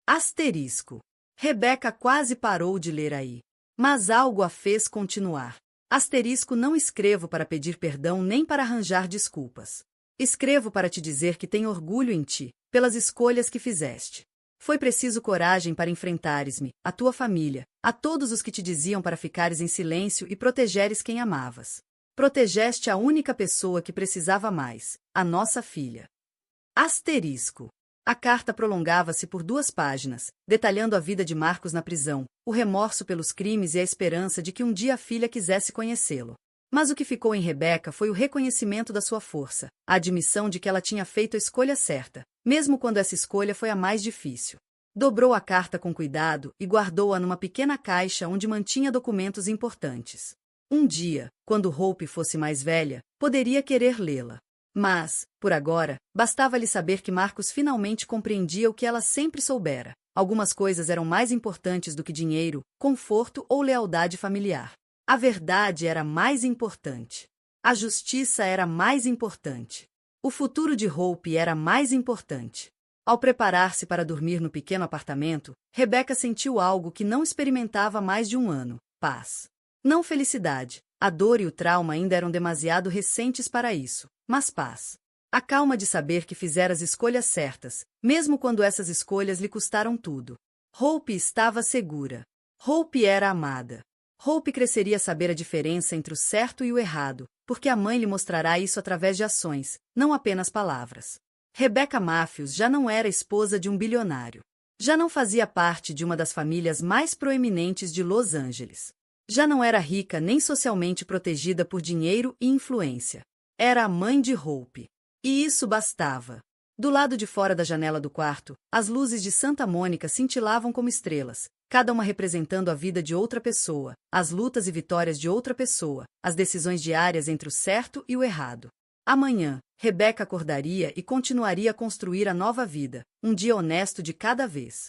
A: Asterisco. Rebecca quase parou de ler aí. Mas algo a fez continuar. Asterisco não escrevo para pedir perdão nem para arranjar desculpas. Escrevo para te dizer que tenho orgulho em ti, pelas escolhas que fizeste. Foi preciso coragem para enfrentares-me, a tua família, a todos os que te diziam para ficares em silêncio e protegeres quem amavas. Protegeste a única pessoa que precisava mais, a nossa filha. Asterisco. A carta prolongava-se por 2 páginas, detalhando a vida de Marcos na prisão, o remorso pelos crimes e a esperança de que um dia a filha quisesse conhecê-lo. Mas o que ficou em Rebecca foi o reconhecimento da sua força, a admissão de que ela tinha feito a escolha certa, mesmo quando essa escolha foi a mais difícil. Dobrou a carta com cuidado e guardou-a numa pequena caixa onde mantinha documentos importantes. Um dia, quando Hope fosse mais velha, poderia querer lê-la. Mas, por agora, bastava-lhe saber que Marcos finalmente compreendia o que ela sempre soubera. Algumas coisas eram mais importantes do que dinheiro, conforto ou lealdade familiar. A verdade era mais importante. A justiça era mais importante. O futuro de Hope era mais importante. Ao preparar-se para dormir no pequeno apartamento, Rebecca sentiu algo que não experimentava há mais de 1 ano: paz. Não felicidade. A dor e o trauma ainda eram demasiado recentes para isso, mas paz. A calma de saber que fizera as escolhas certas, mesmo quando essas escolhas lhe custaram tudo. Hope estava segura. Hope era amada. Hope cresceria a saber a diferença entre o certo e o errado, porque a mãe lhe mostrará isso através de ações, não apenas palavras. Rebecca Matthews já não era esposa de um bilionário. Já não fazia parte de uma das famílias mais proeminentes de Los Angeles. Já não era rica nem socialmente protegida por dinheiro e influência. Era a mãe de Hope. E isso bastava. Do lado de fora da janela do quarto, as luzes de Santa Mônica cintilavam como estrelas, cada uma representando a vida de outra pessoa, as lutas e vitórias de outra pessoa, as decisões diárias entre o certo e o errado. Amanhã, Rebecca acordaria e continuaria a construir a nova vida, um dia honesto de cada vez.